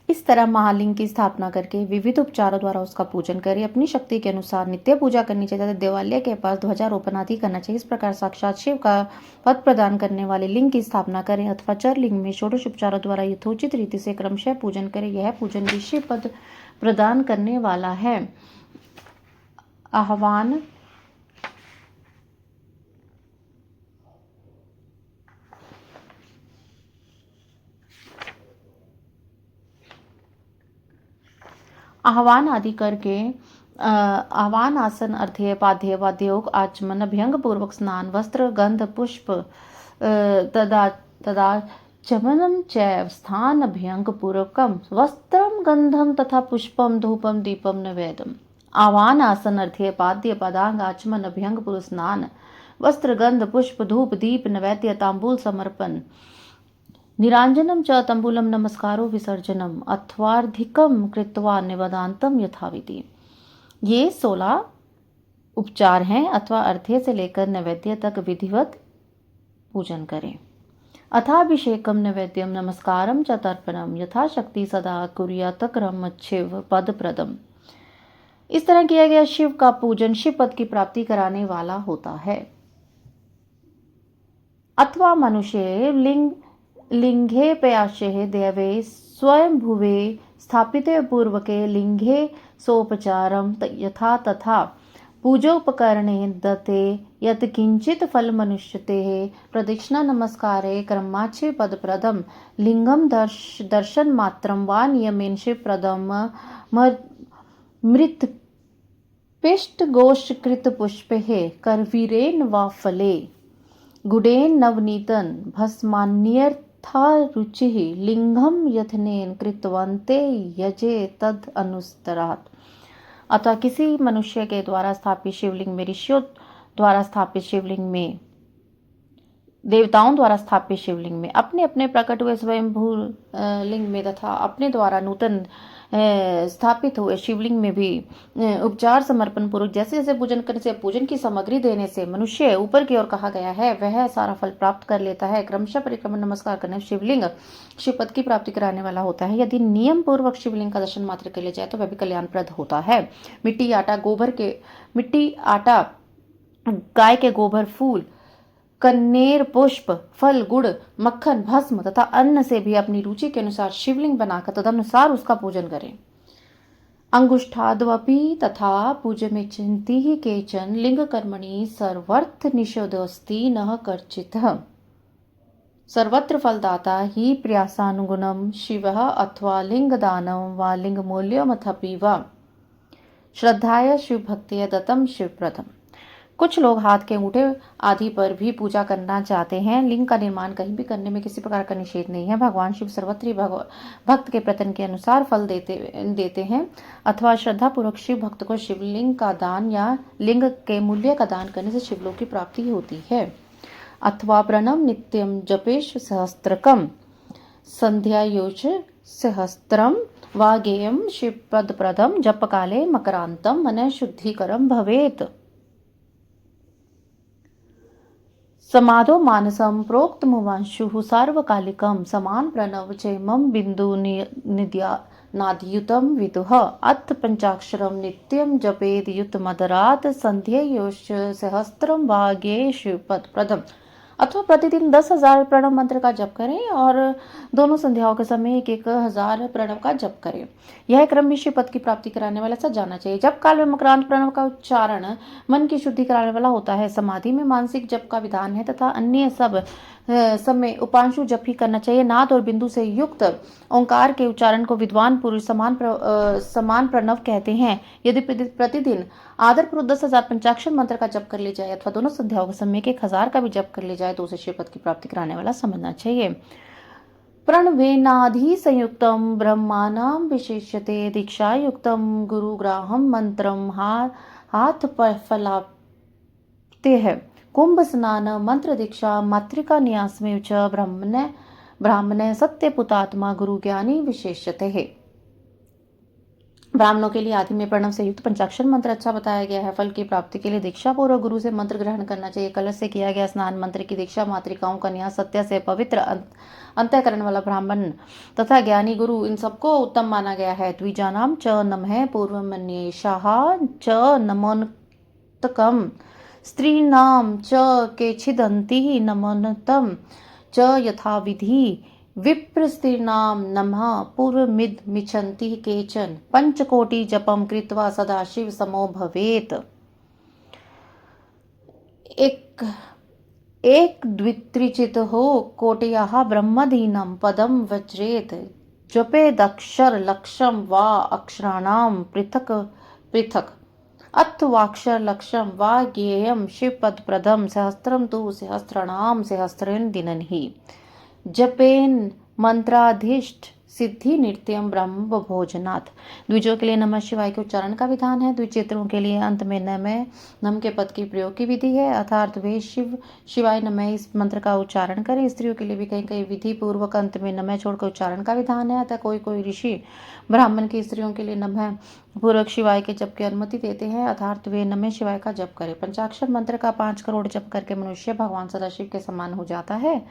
इस तरह महालिंग की स्थापना करके विविध उपचारों द्वारा उसका पूजन करें। अपनी शक्ति के अनुसार नित्य पूजा करनी चाहिए। देवालय के पास ध्वजारोपण आदि करना चाहिए। इस प्रकार साक्षात शिव का पद प्रदान करने वाले लिंग की स्थापना करें अथवा चर लिंग में षोडश उपचारों द्वारा यथोचित रीति से क्रमशः पूजन करें। यह पूजन भी शिव पद प्रदान करने वाला है। आह्वान आदि करके आवान आसन अर्थेय पाध्येय वाद्योग आचमन अभ्यंग पूर्वक स्नान वस्त्र गंध पुष्प तदा चमनम चैव स्थान अभ्यंग पूर्वकम वस्त्रम गंधम तथा पुष्पम धूपम दीपम नैवेद्यम। आवान आसन अर्थेय पाद्य पदांग आचमन अभ्यंग पूर्व स्नान वस्त्र गंध पुष्प धूप दीप नैवेद्य तांबूल समर्पण निरांजनम च तंबूलम नमस्कारो विसर्जनम अथवार्धिकम कृत्वा निवदांतम यथाविधि। ये 16 उपचार हैं अथवा अर्घ्य से लेकर नैवेद्य तक विधिवत पूजन करें। अथाभिषेकम नैवेद्यम नमस्कारम च तर्पणम यथाशक्ति सदा कुर्यात् क्रम शिव पद प्रदम। इस तरह किया गया शिव का पूजन शिव पद की प्राप्ति कराने वाला होता है। अथवा मनुष्य लिंगे पयाशे देवे स्वयं भुवे स्थापिते पूर्वके लिंगे सोपचारम यथा तथा पूजोपकरणे दत्ते यत् किंचित फल मनुष्यते प्रदक्षिणा नमस्कारे क्रमाच्य पदप्रदम लिंगम दर्शन मात्रम वा नियमेन शिवप्रदम मृत पिष्ट गोष्कृत पुष्पे करवीरेन वा फले गुडेन नवनीतन भस्मान्यर्था रुचिः लिंगम यथनेन कृतवन्ते यजे तद अनुस्तरात्। अतः किसी मनुष्य के द्वारा स्थापित शिवलिंग में ऋषियों द्वारा स्थापित शिवलिंग में देवताओं द्वारा स्थापित शिवलिंग में अपने अपने प्रकट हुए स्वयंभू लिंग में तथा अपने द्वारा नूतन स्थापित हुए शिवलिंग में भी उपचार समर्पण पूर्वक जैसे जैसे पूजन करने से पूजन की सामग्री देने से मनुष्य ऊपर की ओर कहा गया है वह सारा फल प्राप्त कर लेता है। क्रमशः परिक्रमण नमस्कार करने शिवलिंग शिवपद की प्राप्ति कराने वाला होता है। यदि नियम पूर्वक शिवलिंग का दर्शन मात्र कर लिया जाए तो वह भी कल्याणप्रद होता है। मिट्टी आटा गाय के गोबर फूल कन्नेर पुष्प फल गुड़ मक्खन भस्म तथा अन्न से भी अपनी रुचि के अनुसार शिवलिंग बनाकर तदनुसार उसका पूजन करें। अंगुष्ठाद्वपि तथा पूजमे चिंती ही केचन लिंग कर्मणि सर्वर्थ निषेधोस्ति न कर्चितः। सर्वत्र फलदाता ही प्रयासानुगुणम शिवः अथवा लिंगदानं वा लिंगमूल्यमथपि वा श्रद्धाय शिव भक्तिय दत्तम शिवप्रदम। कुछ लोग हाथ के अंगूठे आदि पर भी पूजा करना चाहते हैं। लिंग का निर्माण कहीं भी करने में किसी प्रकार का निषेध नहीं है। भगवान शिव सर्वत्र भक्त के प्रयत्न के अनुसार फल देते हैं अथवा श्रद्धा पूर्वक शिव भक्त को शिवलिंग का दान या लिंग के मूल्य का दान करने से शिवलोक की प्राप्ति होती है। अथवा प्रणम नित्यम जपेश सहस्त्रकम संध्यायोच सहस्त्रम वा गेयम शिव पद प्रदम जप काले मकरांतम मन शुद्धिकरम भवेत। समाधो मानसम प्रोक्त मुवांशु सार्वकालिकम समान प्रणव चैमम बिंदु नादयुतम विदुः अथ पंचाक्षरम नित्यम जपेद युत मदरात संध्ययोश सहस्त्रम वाग्ये शिवपद प्रदम। अथवा प्रतिदिन 10,000 प्रणव मंत्र का जप करें और दोनों संध्याओं के समय 1,000 प्रणव का जप करें। यह क्रम भी शिव पद की प्राप्ति कराने वाला सब जाना चाहिए। जप काल में मकरांत प्रणव का उच्चारण मन की शुद्धि कराने वाला होता है। समाधि में मानसिक जप का विधान है तथा अन्य सब समय उपांशु जप ही करना चाहिए। नाद और बिंदु से युक्त ओंकार के उच्चारण को विद्वान पुरुष समान प्रणव कहते हैं। यदि प्रतिदिन आदरपूर्वक 10,000 पंचाक्षर मंत्र का जप कर लिया जाए अथवा दोनों संध्याओं के समय 1,000 का भी जप कर लिया जाए तो उसे शिव पद की प्राप्ति कराने वाला समझना चाहिए। प्रणवेनाधि संयुक्तम ब्रह्मानाम विशेष्यते दीक्षायुक्तम गुरुग्राहम मंत्रम हाथ फलाप्ते है। कुंभ स्नान मंत्र दीक्षा मातृका न्यास में च ब्राह्मण सत्य पुतात्मा गुरु ज्ञानी विशेषते है। ब्राह्मणों के लिए आदि में प्रणव से युक्त पंचाक्षर मंत्र अच्छा बताया गया है। फल की प्राप्ति के लिए दीक्षा पूर्वक गुरु से मंत्र ग्रहण करना चाहिए। कलश से किया गया स्नान मंत्र की दीक्षा मातृकाओं का न्यास सत्य से पवित्र अंतःकरण वाला ब्राह्मण तथा ज्ञानी गुरु इन सबको उत्तम माना गया है। द्विजानाम च नमः पूर्वमन्येषाः च नमोन्तकम् स्त्रीणाम च केचिदन्ति नमोन्नतम च यथाविधि विप्रस्त्रीणाम नमः पूर्वमिद मिच्छन्ति केचन पंचकोटि जपम कृत्वा सदाशिव समो भवेत। एक द्वित्रिचित हो कोटयाः ब्रह्मदीनम पदम वज्रेत जपे दक्षर लक्षम वा अक्षराणाम पृथक पृथक अथवाक्षर लक्षम वा ज्ञेयम शिवपद प्रदम सहस्त्रम तु सहस्त्रणाम सहस्रेण दिनन ही जपेन मंत्राधीष्ट सिद्धि नित्यम ब्रह्म भोजनाथ। द्विजों के लिए नमः शिवाय के उच्चारण का विधान है। द्विचेतरों के लिए अंत में नम के पद की प्रयोग की विधि है। अर्थात वे शिवाय नमः इस मंत्र का उच्चारण करें। स्त्रियों के लिए भी कहीं कहीं विधि पूर्वक अंत में नमः छोड़कर उच्चारण का विधान है। अतः कोई कोई ऋषि ब्राह्मण की स्त्रियों के लिए नमः पूर्वक शिवाय के जप की अनुमति देते हैं। अर्थात वे नमः शिवाय का जप करें। पंचाक्षर मंत्र का 5 करोड़ जप करके मनुष्य भगवान सदाशिव के समान हो जाता है।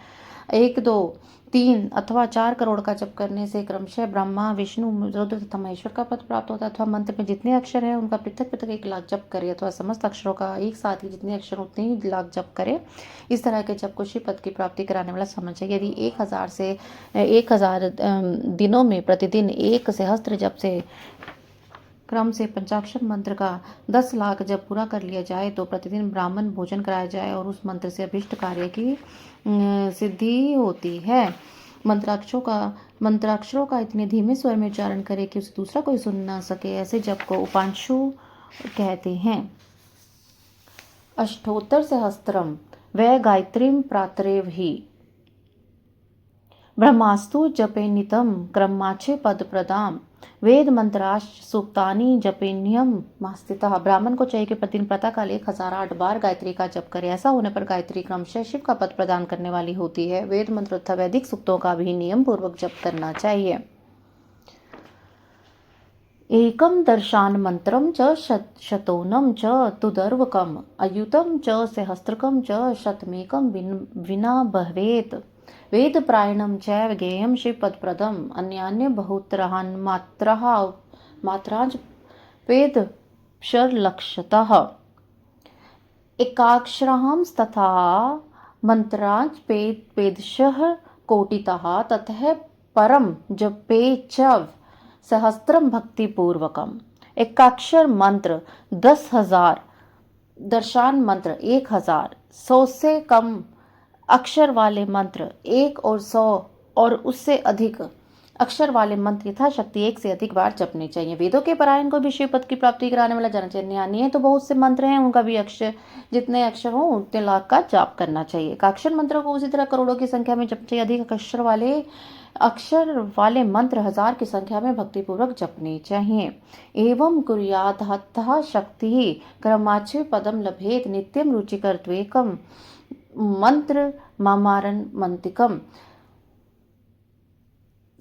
1, 2, 3 अथवा 4 करोड़ का जप करने से क्रमशः ब्रह्मा विष्णु रुद्र तथा महेश्वर का पद प्राप्त होता है। अथवा मंत्र में जितने अक्षर हैं उनका पृथक पृथक 1 लाख जप करे अथवा समस्त अक्षरों का एक साथ ही जितने अक्षर उतने ही लाख जप करे। इस तरह के जप को शिव पद की प्राप्ति कराने वाला समझ चाहिए। यदि 1000 दिनों में प्रतिदिन 1 सहस्त्र जप से क्रम से पंचाक्षर मंत्र का 10 लाख जब पूरा कर लिया जाए तो प्रतिदिन ब्राह्मण भोजन कराया जाए और उस मंत्र से अभिष्ट कार्य की सिद्धि होती है। मंत्राक्षरों का इतने धीमे स्वर में उच्चारण करे कि उसे दूसरा कोई सुन ना सके, ऐसे जप को उपांशु कहते हैं। अष्टोत्तर सहस्त्रम वै गायत्रीम प्रातरेव ही ब्रह्मास्तु जपेनितम क्रमाचे पद प्रदाम वेद मंत्राश्च सूक्तानि जपेन्यम मास्तितः। ब्राह्मण को चाहिए कि प्रतिदिन प्रातःकाल 1008 बार गायत्री का जप करे। ऐसा होने पर गायत्री क्रमशः शिव का पद प्रदान करने वाली होती है। वेद मंत्र तथा वैदिक सूक्तों का भी नियम पूर्वक जप करना चाहिए। एकम दर्शान मंत्रम च शतोनम च तुदर्वकम अयुतम च सहस्त्रकम च शतमेकम विना बहवेत वेद प्रायणम चैव गेयम शिव पद प्रदम अन्यान्य बहुत्रहान मात्रांच वेद क्षर लक्षतः एकाक्षरां तथा मंत्रांच पेदशः कोटितः ततः परम जपे चव सहस्त्रम भक्ति पूर्वकम। एकाक्षर मंत्र 10,000, दर्शान मंत्र 1,000, 100 से कम अक्षर वाले मंत्र 1 और 100 और उससे अधिक अक्षर वाले मंत्र यथाशक्ति 1 से अधिक बार जपने चाहिए। वेदों के पारायण को भी शिव पद की प्राप्ति कराने वाला जाना चाहिए। अन्य तो बहुत से मंत्र हैं, उनका भी अक्षर जितने अक्षर हो उतने लाख का जाप करना चाहिए। एकाक्षर मंत्र को उसी तरह करोड़ों की संख्या में जपना चाहिए। अधिक अक्षर वाले मंत्र 1000 की संख्या में भक्तिपूर्वक जपने चाहिए। एवं कुर्यादहतः शक्ति क्रमाच्य पदम लभेत नित्यम रुचिकरत्वेकम मंत्र मामारन मंतिकम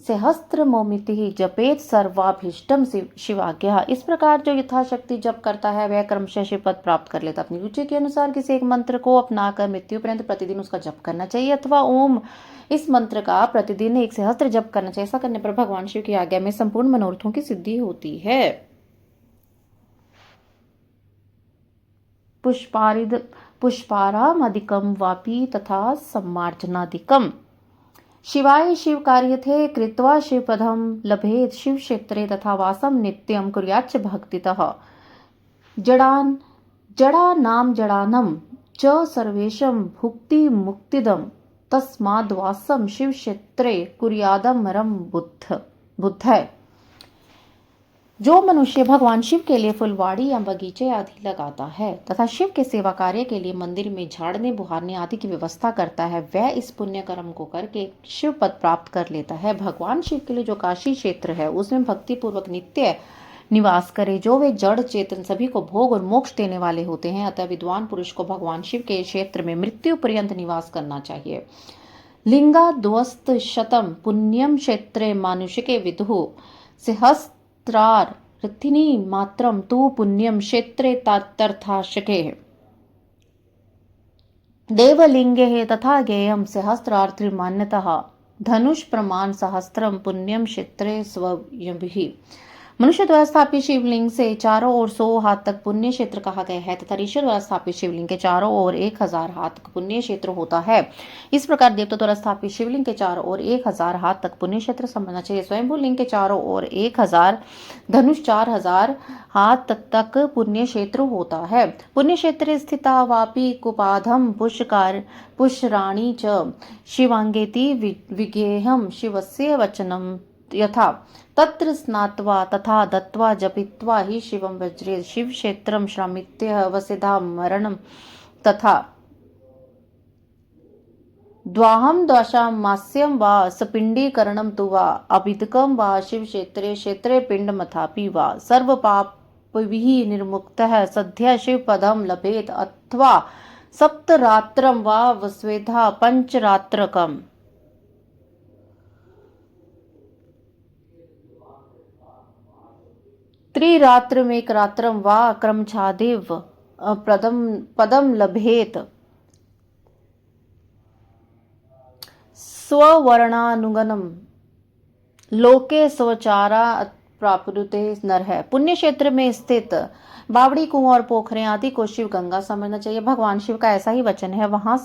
सहस्त्र मोमिति जपेत सर्वाभीष्टम शिवाज्ञा। इस प्रकार जो यथाशक्ति जप करता है वह क्रमशः शिव पद प्राप्त कर लेता। अपनी रुचि के अनुसार किसी एक मंत्र को अपनाकर मृत्यु पर्यंत प्रतिदिन उसका जप करना चाहिए अथवा ओम इस मंत्र का प्रतिदिन 1 सहस्त्र जप करना चाहिए। ऐसा करने पर भगवान शिव की आज्ञा में संपूर्ण मनोरथों की सिद्धि होती है। पुष्पारामधिकम वापी तथा सम्मार्जनाधिकम शिवाय शिव कार्य थे कृत्वा शिवपदम लभेत शिव क्षेत्रे तथा वासम नित्यम कुर्याच्च भक्तितः जड़ा नाम जड़ानम च सर्वेशम भुक्ति मुक्तिदम तस्माद्वासम शिव क्षेत्रे कुर्यादम रम बुद्ध है। जो मनुष्य भगवान शिव के लिए फुलवाड़ी या बगीचे आदि लगाता है तथा शिव के सेवा कार्य के लिए मंदिर में झाड़ने बुहारने आदि की व्यवस्था करता है वह इस पुण्य कर्म को करके शिव पद प्राप्त कर लेता है। भगवान शिव के लिए जो काशी क्षेत्र है उसमें भक्ति पूर्वक नित्य निवास करे। जो वे जड़ चेतन सभी को भोग और मोक्ष देने वाले होते हैं, अतः विद्वान पुरुष को भगवान शिव के क्षेत्र में मृत्यु पर्यंत निवास करना चाहिए। लिंगाद्वस्त शतम पुण्यम क्षेत्रे मानुषिके विदुः सहस्त्रार रथिनी मात्रम तु पुण्यम क्षेत्रे तात्यर्थाशके देवलिंगे तथा गेयम सहस्रार्थिमान्यतः धनुष प्रमाण सहस्त्रम पुण्यम क्षेत्रे स्वयंभिः। मनुष्य द्वारा स्थापित शिवलिंग से चारों ओर 100 हाथ तक पुण्य क्षेत्र कहा गया है तथा ऋषि द्वारा स्थापित शिवलिंग के चारों ओर 1000 हाथ तक पुण्य क्षेत्र होता है। इस प्रकार देवता द्वारा स्थापित शिवलिंग के चारों ओर 1000 हाथ तक पुण्य क्षेत्र समझना चाहिए। स्वयंभू लिंग के चारों ओर 1000 धनुष 4000 हाथ तक पुण्य क्षेत्र होता है। पुण्य क्षेत्र स्थिता वापी कुपाधम पुष्कराणि च शिवांगेति विगेहम शिवस्य वचनम यथा तत्र स्नात्वा तथा दत्वा जपित्वा हि शिवं वज्रेत् शिवक्षेत्रं श्रामित्य वसिधां मरणं तथा द्वाहं दशां मास्यं वा सपिण्डीकरणं तु वा अभिधकं वा शिवक्षेत्रे क्षेत्रे पिण्डमथापि वा सर्वपापैः निर्मुक्तः सद्यः शिवपदं लभेत् अथवा सप्तरात्रं वा वस्वेधा पंचरात्रकम् त्रिरात्रमेकरात्रं वा क्रमच्छादेव पदं लभेत स्ववर्णानुगुणं लोके स्वचारा प्राप्नुते नरः। पुण्य क्षेत्र में स्थित बावड़ी कुआं और पोखरें आदि को शिव गंगा समझना चाहिए। भगवान शिव का ऐसा ही वचन है। वहां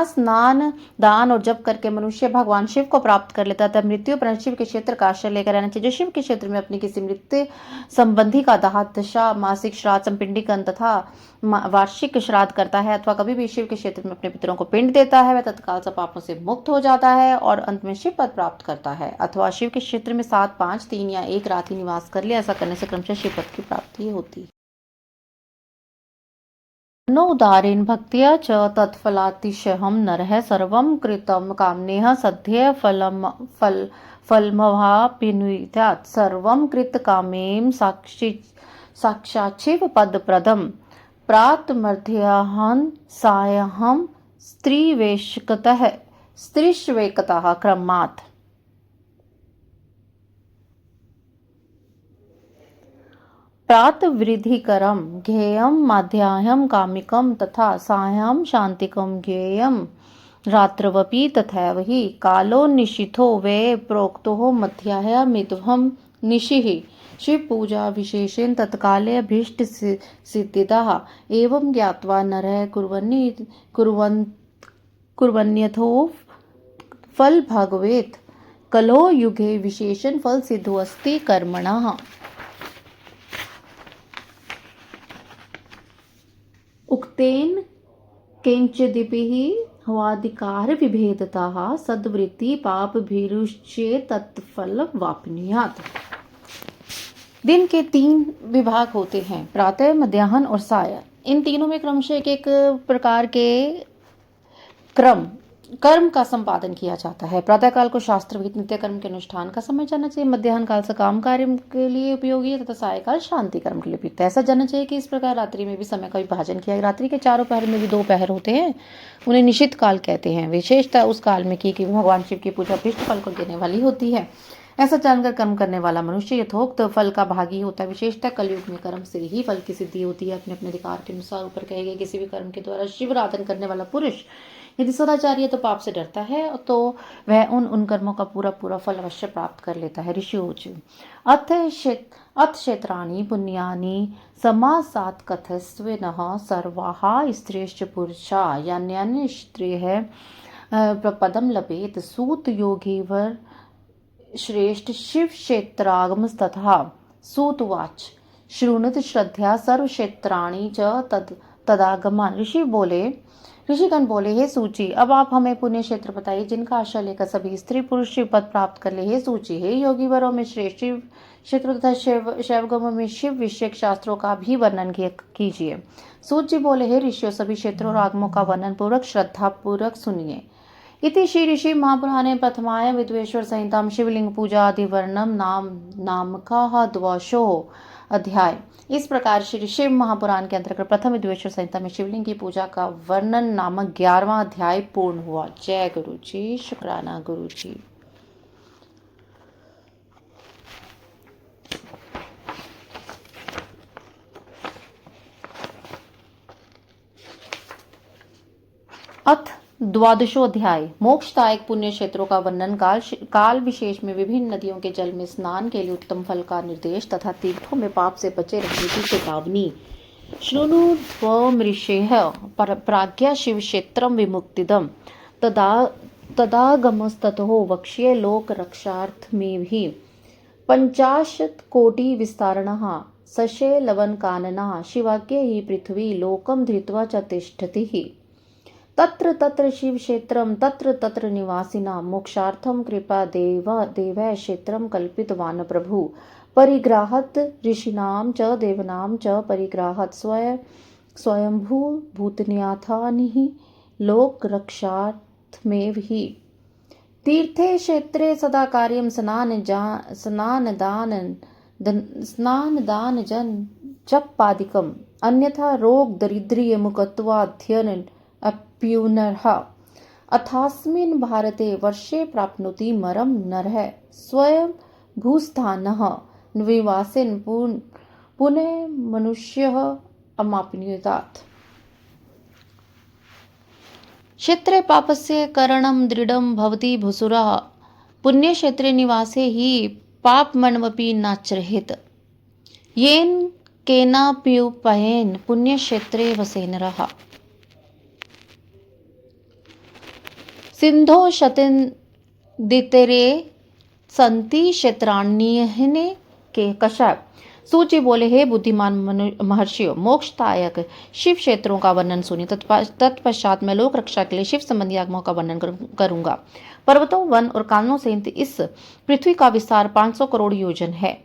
स्नान दान और जप करके मनुष्य भगवान शिव को प्राप्त कर लेता है। तब मृत्यु पर शिव के क्षेत्र का आश्रय लेकर रहना चाहिए। जो शिव के क्षेत्र में अपनी किसी मृत्यु संबंधी का दाह दशा मासिक श्राद्ध संपिंडीकरण तथा वार्षिक श्राद्ध करता है अथवा कभी भी शिव के क्षेत्र में अपने पितरों को पिंड देता है, वह तत्काल से पापों से मुक्त हो जाता है और अंत में शिव पद प्राप्त करता है। अथवा शिव के क्षेत्र में 7, 5, 3 या 1 रात ही निवास कर ले। ऐसा करने से क्रमशः शिव पद की प्राप्ति होती है। नो उदारेण भक्त्या च तत्फलातिशयं नरः सर्वं कृतं कामनेः सद्यः फलमवाप्नुयात् सर्वं कृतकामेन साक्षाच्छिव पदप्रदं प्रातमध्याह्नं सायं स्त्रीष्वेकतः क्रमात् प्रातःवृद्धिकरं ज्ञेयं मध्याह्नं कामिकं तथा सायं शान्तिकं ज्ञेयं रात्रवपि तथैव हि कालो निशिथो वै प्रोक्तो मध्याह्नमिध्वं निशिः शिव पूजा विशेषेण तत्काले अभीष्ट सिद्धिदाः एवं ज्ञात्वा नरः कुर्वन्यथो फल भगवेत् कलो युगे विशेषण फल सिद्धो अस्ति कर्मणः। उक्तेन केंचिदिपिः हवाधिकार विभेदतः सद्वृत्ति पाप भीरुश्चे तत्फल वाप्नुयात्। दिन के 3 विभाग होते हैं, प्रातः, मध्याह्न और सायं। इन तीनों में क्रमशः एक प्रकार के कर्म का संपादन किया जाता है। प्रातःकाल को शास्त्र विहित नित्य कर्म के अनुष्ठान का समय जाना चाहिए, मध्याह्न काल से काम कार्य के लिए उपयोगी है तथा सायकाल शांति कर्म के लिए उपयुक्त है। ऐसा जानना चाहिए कि इस प्रकार रात्रि में भी समय का विभाजन किया। रात्रि के चारों पहर में भी 2 पहर होते हैं, उन्हें निश्चित काल कहते हैं। विशेषता उस काल में की कि भगवान शिव की पूजा अभीष्ट फल को देने वाली होती है। ऐसा जानकर कर्म करने वाला मनुष्य यथोक्त फल का भागी होता है। विशेषतः कलयुग में कर्म से ही फल की सिद्धि होती है। अपने अपने अधिकार के अनुसार ऊपर कहे गए किसी भी कर्म के द्वारा शिव आराधन करने वाला पुरुष यदि सदाचारी है तो पाप से डरता है, तो वह उन कर्मों का पूरा फल अवश्य प्राप्त कर लेता है। ऋषियोच अथ क्षेत्राणि पुण्यानि समासात् कथस्वेनः सर्वाः स्त्रियश्च पुरुषा यान्यान्य स्त्रियः पदं लभेत सूत योगीवर श्रेष्ठ शिव क्षेत्रागमस्तथा सूतवाच शृणुत श्रद्धया सर्व क्षेत्राणि च तदागमन। ऋषिगण बोले, हे सूची, अब आप हमें पुण्य क्षेत्र बताइए जिनका आश्रय लेकर सभी स्त्री पुरुष शिव पद प्राप्त कर ले। हे सूची, हे योगी वरों में श्रेष्ठ शिव क्षेत्र तथा शैवगमों में शिव विषयक शास्त्रों का भी वर्णन कीजिए। सूत जी बोले, हे ऋषियों, सभी क्षेत्रों और आगमों का वर्णन पूर्वक श्रद्धा पूर्वक सुनिए। इति श्री ऋषि महापुराणे प्रथमाय विद्वेश्वर संहितां शिवलिंग पूजा आदि वर्णम नामकः द्वादशो अध्याय। इस प्रकार श्री शिव महापुराण के अंतर्गत प्रथम विद्वेश्वर संहिता में शिवलिंग की पूजा का वर्णन नामक 11वां अध्याय पूर्ण हुआ। जय गुरु जी, शुक्राना गुरु जी। अथ द्वादशोध्याय मोक्षदायक पुण्य क्षेत्रों का वर्णन। काल विशेष में विभिन्न नदियों के जल में स्नान के लिए उत्तम फल का निर्देश तथा तीर्थों में पाप से बचे रहने की चेतावनी। शृणु त्वमृषेः प्राज्ञा शिव क्षेत्रं विमुक्तिदं तदागमस्ततो वक्ष्ये लोक रक्षार्थमेहि 50 कोटि विस्तारणः सशे लवनकाननः शिवाज्ञे हि पृथ्वी लोकं धृत्वा च तिष्ठति। तत्र तत्र शिव क्षेत्रम तत्र तत्र निवासिना मोक्षार्थम कृपा देवै क्षेत्रम कल्पितवान् प्रभु परिग्राहत ऋषीणाम च देवनाम च परिग्राहत स्वयंभू भूतन्याथानिः लोक रक्षार्थमेव हि तीर्थे क्षेत्रे सदा कार्यं स्नान दान जन जपादिकम् अन्यथा रोग दरिद्रीय मुक्त्वाध्ययन अप्युनर्ह अथास्मिन् भारते वर्षे प्राप्नोति मरं नरः स्वयं भूस्थानः निवासेन पुनः मनुष्यः अमाप्नुयात् क्षेत्रे पापस्य करणं दृढं भवति भूसुरः पुण्यक्षेत्रे निवासे हि पापमन्वपि नाचरेत् येन केनाप्युपायेन पुण्यक्षेत्रे वसेनरः सिन्धो शतिन्दितरे सन्ति क्षेत्राण्यहने के कश्यप सूची बोले, हे बुद्धिमान महर्षियों, मोक्षदायक शिव क्षेत्रों का वर्णन सुनिए। तत्पश्चात मैं लोक रक्षा के लिए शिव संबंधी आगमों का वर्णन करूंगा। पर्वतों, वन और काननों से इस पृथ्वी का विस्तार 500 करोड़ योजन है।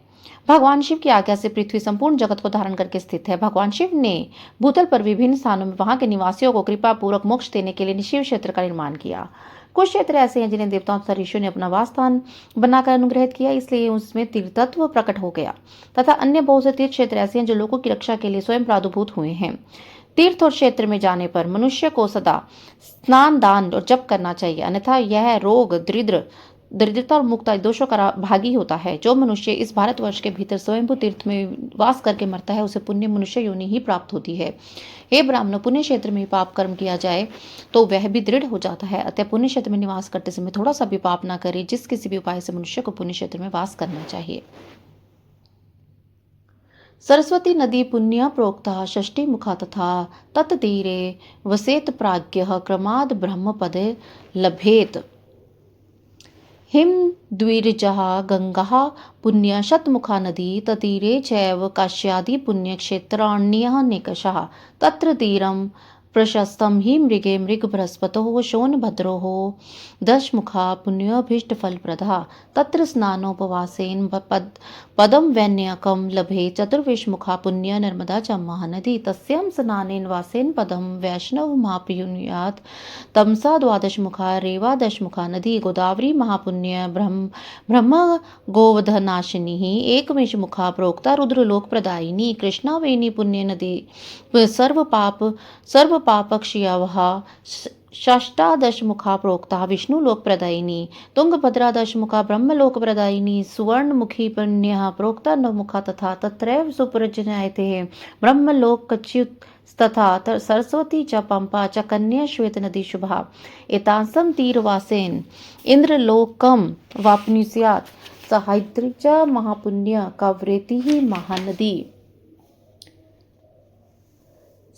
भगवान शिव की आज्ञा से पृथ्वी संपूर्ण जगत को धारण करके स्थित है। भगवान शिव ने भूतल पर विभिन्न स्थानों में वहां के निवासियों को कृपा पूर्वक मोक्ष देने के लिए शिव क्षेत्र का निर्माण किया। कुछ क्षेत्र ऐसे हैं जिन्हें देवताओं तथा ऋषियों ने अपना वास स्थान बनाकर अनुग्रहित किया, इसलिए उसमें तीर्थत्व प्रकट हो गया। तथा अन्य बहुत से तीर्थ क्षेत्र ऐसे हैं जो लोगों की रक्षा के लिए स्वयं प्रादुर्भूत हुए हैं। तीर्थ और क्षेत्र में जाने पर मनुष्य को सदा स्नान दान और जप करना चाहिए, अन्यथा यह रोग दरिद्रता और मुक्ता दोषों का भागी होता है। जो मनुष्य इस भारतवर्ष के भीतर स्वयंभू तीर्थ में वास करके मरता है, उसे पुण्य मनुष्य योनि ही प्राप्त होती है। हे ब्राह्मण, पुण्य क्षेत्र में पाप कर्म किया जाए तो वह भी दृढ़ हो जाता है। अतः पुण्य क्षेत्र में निवास करते समय थोड़ा सा भी पाप ना करे। जिस किसी भी उपाय से मनुष्य को पुण्य क्षेत्र में वास करना चाहिए। सरस्वती नदी पुण्य प्रोक्ता षष्ठी मुखा तथा तत्तीरे वसेत प्राज्ञः क्रमाद ब्रह्म पदे लभेत। हिम द्विरजः गंगा पुण्य शतमुखा नदी ततीरे चैव काश्यादि पुण्य क्षेत्राण्यः निकषः तत्र तीरं प्रशस्तं हि मृगे मृग बृहस्पतोः शोणभद्रोः दशमुखा पुण्योभीष्ट फलप्रदा तत्र स्नानोपवासेन पदम वैन्यकं लभे चतुर्विशमुखा पुण्य नर्मदा च महानदी तस्यां स्नानेन वासेन पदम वैष्णव महाप्युन्यात् तमसा द्वादशमुखा रेवा दशमुखा नदी गोदावरी महापुण्य ब्रह्म गोवधनाशिनी एकमेशमुखा प्रोक्ता रुद्रलोक प्रदायिनी कृष्णावेणी पुण्य नदी सर्व पापक्षयावह षष्टादशमुखा प्रोक्ता विष्णुलोक प्रदायिनी तुंगभद्रा दशमुखा ब्रह्मलोक प्रदायिनी सुवर्णमुखी पुण्य प्रोक्ता नवमुखा तथा तत्रैव सुप्रजनयते ब्रह्मलोक कच्युत तथा सरस्वती च पंपा च कन्या श्वेत नदी शुभा एतांसम तीरवासेन इंद्रलोकम वाप्नुस्यात् सहायत्री च महापुण्य काव्रेति ही महानदी।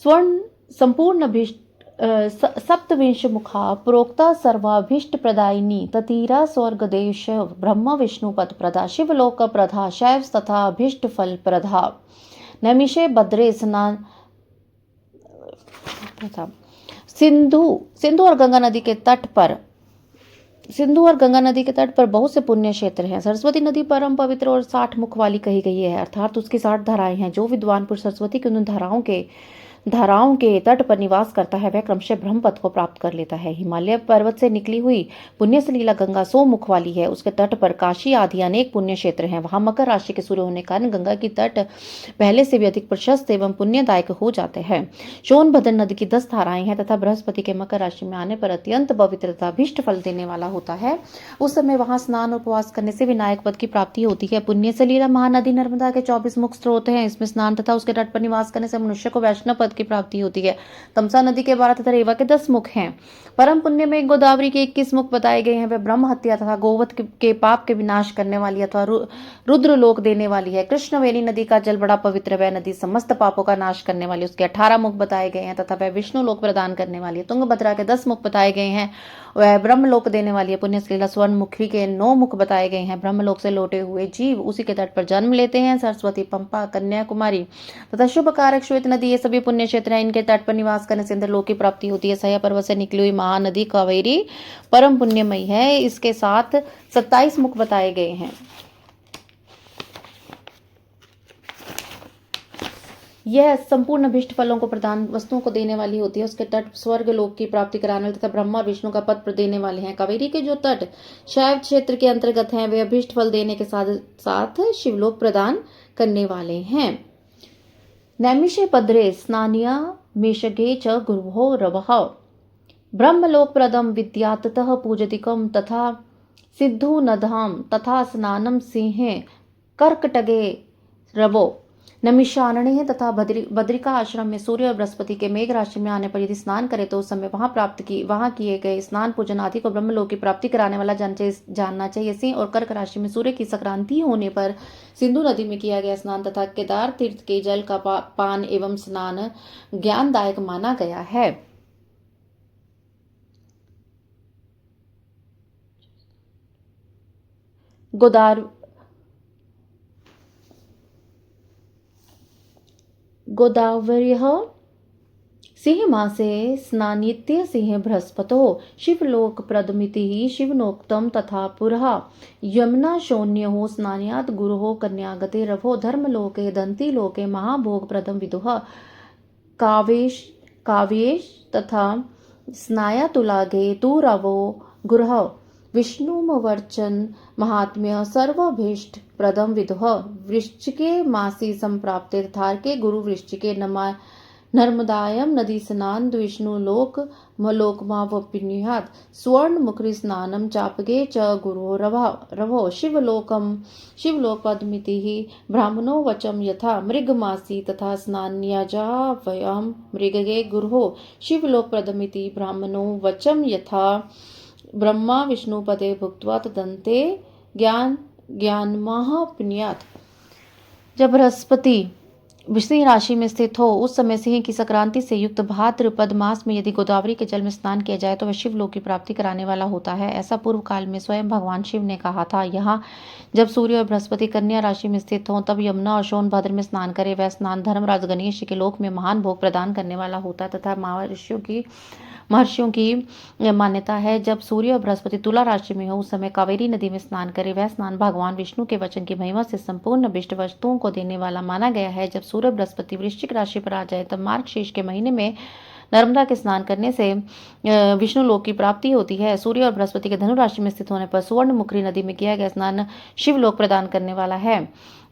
स्वर्ण संपूर्ण सप्तविंश मुखा प्रोक्ता सर्वाभीष्ट प्रदायिनी ततीरा स्वर्गदेश ब्रह्म विष्णु पद प्रदा शिवलोक प्रधा शैव तथा अभीष्ट फल प्रधा नैमिषे भद्रे स्नान सिंधु और गंगा नदी के तट पर बहुत से पुण्य क्षेत्र हैं। सरस्वती नदी परम पवित्र और 60 मुख वाली कही गई है, अर्थात उसकी 60 धाराएं हैं। जो विद्वान पुरुष सरस्वती की उन धाराओं के तट पर निवास करता है, वह क्रमशः ब्रह्मपद को प्राप्त कर लेता है। हिमालय पर्वत से निकली हुई पुण्य सलीला गंगा 100 मुख वाली है। उसके तट पर काशी आदि अनेक पुण्य क्षेत्र हैं। वहां मकर राशि के सूर्य होने के कारण गंगा की तट पहले से भी अधिक प्रशस्त एवं पुण्यदायक हो जाते हैं। सोनभद्र नदी की 10 धाराएं हैं तथा बृहस्पति के मकर राशि में आने पर अत्यंत पवित्र तथा अभीष्ट फल देने वाला होता है। उस समय वहां स्नान उपवास करने से विनायक पद की प्राप्ति होती है। पुण्य सलीला महानदी नर्मदा के 24 मुख स्रोत हैं। इसमें स्नान तथा उसके तट पर निवास करने से मनुष्य को वैष्णव पद की प्राप्ति होती है। तमसा नदी के 12 तथा रेवा के 10 मुख हैं। परम पुण्य में गोदावरी के 21 मुख बताए गए हैं। वह ब्रह्म हत्या तथा गोवध के पाप के विनाश करने वाली अथवा रुद्र लोक देने वाली है। कृष्णवेणी नदी का जल बड़ा पवित्र, वह नदी समस्त पापों का नाश करने वाली, उसके 18 मुख बताए गए हैं तथा वह विष्णु लोक प्रदान करने वाली है। तुंगभद्रा के 10 मुख बताए गए हैं, वह ब्रह्मलोक देने वाली है। पुण्य सलीला स्वर्णमुखी के 9 मुख बताए गए हैं। ब्रह्मलोक से लौटे हुए जीव उसी के तट पर जन्म लेते हैं। सरस्वती, पंपा, कन्याकुमारी तथा शुभ कारक श्वेत नदी, ये सभी पुण्य पुण्य क्षेत्र हैं। इनके तट पर निवास करने से इंद्रलोक की प्राप्ति होती है। सह्या पर्वत से निकली हुई महानदी कावेरी परम पुण्यमयी है। इसके साथ 27 मुख बताए गए हैं। यह संपूर्ण अभिष्ट फलों को प्रदान वस्तुओं को देने वाली होती है। उसके तट स्वर्ग लोक की प्राप्ति कराने वाले तथा ब्रह्मा विष्णु का पद देने वाले हैं। कावेरी के जो तट शैव क्षेत्र के अंतर्गत हैं वे अभिष्ट फल देने के साथ साथ शिवलोक प्रदान करने वाले हैं। नैमिषे पद्रे स्नानिया मेषगे च गुरुभो रवः ब्रह्मलोक प्रदम विद्यातः पूजतिकम तथा सिद्धू नधाम तथा स्नानम सिंहे कर्कटगे रवो। नमिषारण्य तथा बद्रिका आश्रम में सूर्य और बृहस्पति के मेघ राशि में आने पर यदि स्नान करे तो उस समय वहां किए गए स्नान पूजन आदि को ब्रह्मलोक की प्राप्ति कराने वाला जानना चाहिए। सिंह और कर्क राशि में सूर्य की संक्रांति होने पर सिंधु नदी में किया गया स्नान तथा केदार तीर्थ के जल का पान एवं स्नान ज्ञानदायक माना गया है। गोदावर्यः सिंह मासे स्नानीत्य सिंह बृहस्पतो शिवलोक प्रदमिति शिवनोक्तम तथा पुरः यमुना शोन्यो स्नान्यात् गुरुः कन्यागते रवो धर्मलोके दंती लोके महाभोग प्रदम विदुः कावेश तथा स्नायातुलागे तु रवो गुरुः विष्णुमवर्चन महात्म्य सर्वभीष्ट प्रदम विदुः वृश्चिके मासी संप्राप्ते तथार्के गुरु वृश्चिके नर्मदायम नदी स्नान विष्णु लोक मलोकमावपिन्यात् स्वर्ण मुखरी स्नानम चापगे च गुरो रवो शिवलोक पद्मिति ब्राह्मणो वचम यथा मृगमासी तथा स्नान्याजा वयम मृगगे गुरो शिवलोक पद्मिति ब्राह्मणो वचम यथा ब्रह्मा विष्णु पदे भुक्त्वा तदन्ते ज्ञानमाह। जब बृहस्पति सिंह राशि में स्थित हो उस समय सिंह की संक्रांति से युक्त भाद्रपद मास में यदि गोदावरी के जल में स्नान किया जाए तो वह शिवलोक की प्राप्ति कराने वाला होता है। ऐसा पूर्व काल में स्वयं भगवान शिव ने कहा था। यहाँ जब सूर्य और बृहस्पति कन्या राशि में स्थित हो तब यमुना और सोनभद्र में स्नान करे। वह स्नान धर्मराज गणेश के लोक में महान भोग प्रदान करने वाला होता है तथा महर्षियों की मान्यता है जब सूर्य और बृहस्पति तुला राशि में हो उस समय कावेरी नदी में स्नान करे। वह स्नान भगवान विष्णु के वचन की महिमा से संपूर्ण अभिष्ट वस्तुओं को देने वाला माना गया है। जब सूर्य बृहस्पति वृश्चिक राशि पर आ जाए तब मार्गशीर्ष के महीने में नर्मदा के स्नान करने से विष्णु लोक की प्राप्ति होती है। सूर्य और बृहस्पति के धनु राशि में स्थित होने पर सुवर्ण मुखरी नदी में किया गया स्नान शिवलोक प्रदान करने वाला है।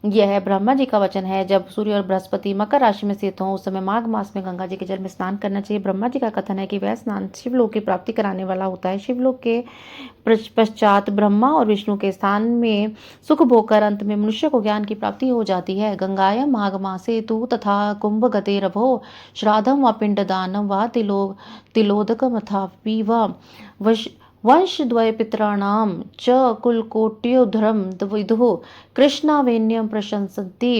यह ब्रह्मा जी का वचन है। जब सूर्य और बृहस्पति मकर राशि में स्थित हों उस समय माघ मास में गंगा जी के जल में स्नान करना चाहिए। ब्रह्मा जी का कथन है कि वह स्नान शिवलोक की प्राप्ति कराने वाला होता है। शिवलोक के पश्चात ब्रह्मा और विष्णु के स्थान में सुख भोग कर अंत में मनुष्य को ज्ञान की प्राप्ति हो जाती है। गंगाया माघ मासे तु तथा कुंभ गते रभो श्राद्धम व पिंडदानम व तिलोदकमथापि व वंशद्वय पितॄणां च कुलकोट्योद्धरं विदुः कृष्णावेन्यं प्रशंसन्ति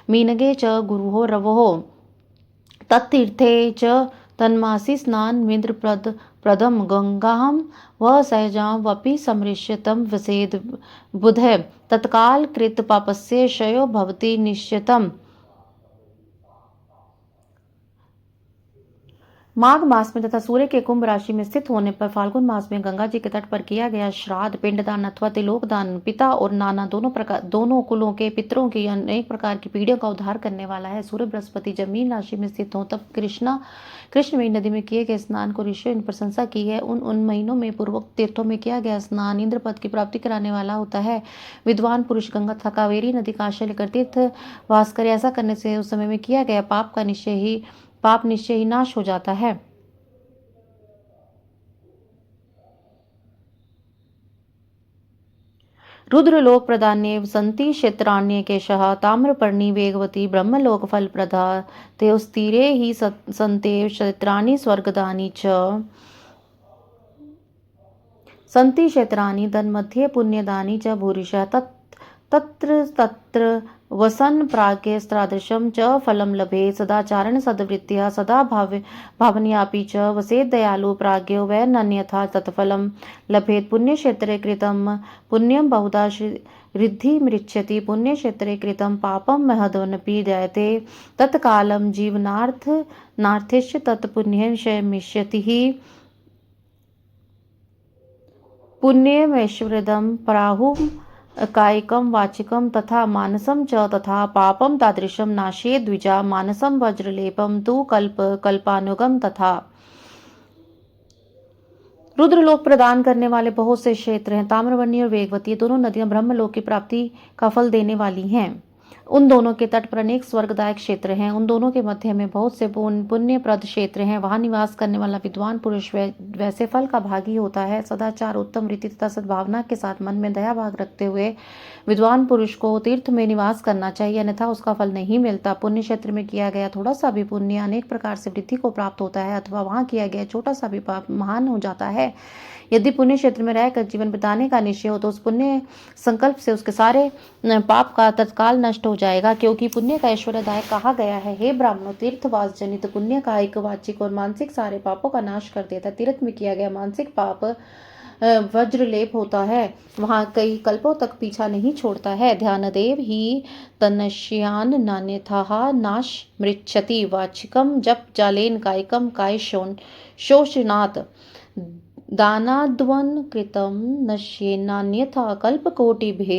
मीनगे च गुरुः रवोः तत्तीर्थे च तन्मासी स्नानमिन्द्र प्रदम गंगां व सहजां वपि समृश्यतं वसेद बुधे तत्काल कृत पापस्य क्षयो भवति निश्चितम्। माघ मास में तथा सूर्य के कुंभ राशि में स्थित होने पर फाल्गुन मास में गंगा जी के तट पर किया गया श्राद्ध पिंडदान अथवा तिलोकदान पिता और नाना दोनों कुलों के पितरों की अनेक प्रकार की पीड़ियों का उद्धार करने वाला है। सूर्य बृहस्पति जब मीन राशि में स्थित हो तब कृष्णमयी नदी में किए गए स्नान को ऋषियों ने प्रशंसा की है। उन महीनों में पूर्वोक्त तीर्थों में किया गया स्नान इंद्र पद की प्राप्ति कराने वाला होता है। विद्वान पुरुष गंगा तथा कावेरी नदी का आश्रय लेकर तीर्थ वास करे। ऐसा करने से उस समय में किया गया पाप निश्चय ही नाश हो जाता है। रुद्रलोक प्रदान्ये सन्ति क्षेत्राण्यकेशः ताम्रपर्णी वेगवती ब्रह्मलोक फलप्रदा तेस्तीरे ही सन्ते क्षेत्राणि स्वर्गदानि च सन्ति क्षेत्राणि तन्मध्ये पुण्यदानि च भूरिशः तत्र वसन प्राज्ञस्तादृशं च फलं लभे सदाचारण सद्वृत्तिः सदा भावन्यापि च वसेत् दयालु प्राज्ञो वै नन्यथा तत्फलं लभेत्। पुण्यक्षेत्रे कृतं पुण्यं बहुधा रिद्धि मृच्छति पुण्यक्षेत्रे कृतं पापं महदवनपि दयते तत्कालं जीवनार्थनार्थेश्च तत्पुण्यं शमिष्यतिः पुण्यमैश्वर्यदं प्राहुं कायिकं वाचिकं तथा मानसं च तथा पापं तादृशं नाशे द्विजा मानसं वज्रलेपं तु कल्पानुगम तथा। रुद्रलोक प्रदान करने वाले बहुत से क्षेत्र हैं। ताम्रवर्णी और वेगवती ये दोनों नदियां ब्रह्मलोक की प्राप्ति का फल देने वाली हैं। उन दोनों के तट पर अनेक स्वर्गदायक क्षेत्र हैं। उन दोनों के मध्य में बहुत से पुण्यप्रद क्षेत्र हैं। वहां निवास करने वाला विद्वान पुरुष वैसे फल का भागी होता है। सदाचार, उत्तम रीति तथा सद्भावना के साथ मन में दया भाग रखते हुए विद्वान पुरुष को तीर्थ में निवास करना चाहिए, अन्यथा उसका फल नहीं मिलता। पुण्य क्षेत्र में किया गया थोड़ा सा भी पुण्य अनेक प्रकार से वृद्धि को प्राप्त होता है, अथवा वहां किया गया छोटा सा भी पाप महान हो जाता है। यदि पुण्य क्षेत्र में रहकर जीवन बिताने का निश्चय हो तो उस पुण्य संकल्प से उसके सारे पाप का तत्काल नष्ट हो जाएगा, क्योंकि पुण्य का ऐश्वर्यदायक कहा गया है। हे ब्राह्मणों, तीर्थवास जनित पुण्य कायिक, वाचिक और मानसिक सारे पापों का नाश कर देता है। तीर्थ में किया गया मानसिक पाप वज्रलेप होता है, वहां कई कल्पों तक पीछा नहीं छोड़ता है। ध्यानदेव ही तन्नश्यान नान्यथा नाश मृच्छति वाचिकम जप जालेन कायिकम काय शोषनात् दानाद्वन कृतं नश्येन्नान्यथा कल्पकोटिभे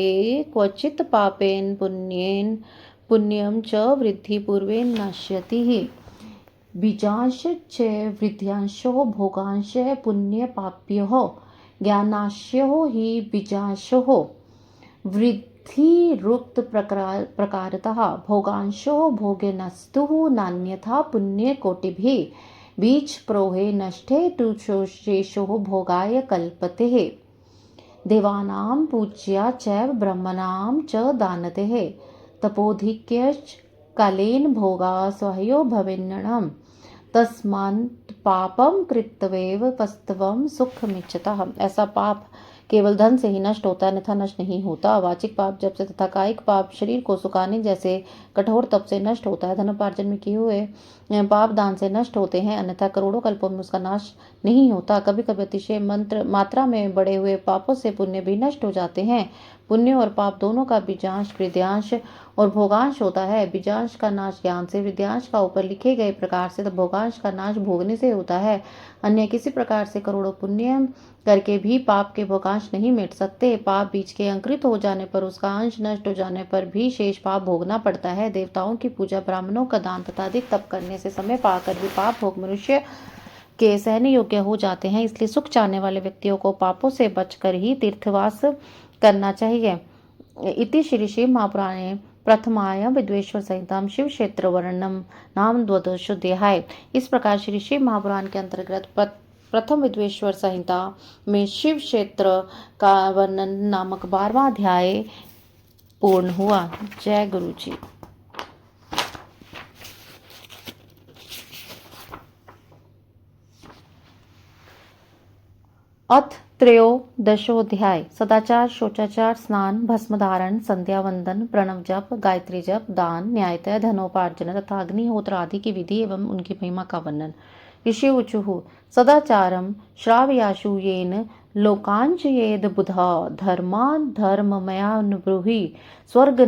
क्वचित् पापेन पुण्यं च वृद्धिपूर्वेण नश्यति। बीजांश च वृद्ध्यांशो भोगांश पुण्यपाप्यो ज्ञानाश्यो हि बीजांशो वृद्धिरुक्त प्रकारतः भोगांशो भोगेनस्तु नान्यथा पुण्यकोटिभिः बीज प्रोहे नष्टे तु शेषो भोगाय कल्पते। देवानां पूज्या चैव ब्रह्मणां च दानते तपोधिक्यश्च कालेन भोगा स्वयो भवेन्नम तस्मात् पापम कृत्वेव पस्तवम सुखमिच्छतः। ऐसा पाप केवल धन से ही नष्ट होता है, अन्यथा नष्ट नहीं होता। वाचिक पाप जब से तथा कायिक पाप शरीर को सुखाने जैसे कठोर तप से नष्ट होता है। धनोपार्जन में किए हुए पाप दान से नष्ट होते हैं, अन्यथा करोड़ों कल्पों में उसका नाश नहीं होता। कभी कभी अतिशय मात्रा में बढ़े हुए पापों से पुण्य भी नष्ट हो जाते हैं। पुण्य और पाप दोनों का बीजांश, वृद्ध्यांश और भोगांश होता है। बीजांश का नाश ज्ञान से, वृद्ध्यांश का ऊपर लिखे गए प्रकार से, तो भोगांश का नाश भोगने से होता है। अन्य किसी प्रकार से करोड़ों पुण्य करके भी पाप के भोगांश नहीं मिट सकते। पाप बीज के अंकुरित हो जाने पर, उसका अंश नष्ट हो जाने पर भी शेष पाप भोगना पड़ता है। देवताओं की पूजा, ब्राह्मणों का दान तथा अधिक तप करने से समय पाकर भी पाप भोग मनुष्य के सहने योग्य हो जाते हैं। इसलिए सुख चाहने वाले व्यक्तियों को पापों से बचकर ही तीर्थवास करना चाहिए। इति श्री शिव महापुराणे प्रथमायां विद्वेश्वर संहितां शिव क्षेत्र वर्णनम नाम द्वादशोऽध्याय। इस प्रकार श्री शिव महापुराण के अंतर्गत प्रथम विद्वेश्वर संहिता में शिव क्षेत्र का वर्णन नामक 12वां अध्याय पूर्ण हुआ। जय गुरु जी। अथ त्रयोदशोऽध्याय। सदाचार, शौचाचार, स्नान, भस्म धारण, संध्या वंदन, प्रणव जप, गायत्री जप, दान, न्यायतः धनोपार्जन तथा अग्निहोत्र आदि की विधि एवं उनकी महिमा का वर्णन। ऋषि उचुः सदाचारं श्रावयाशु येन लोकांचयेद बुधा धर्मान् धर्ममयानुब्रूहि स्वर्ग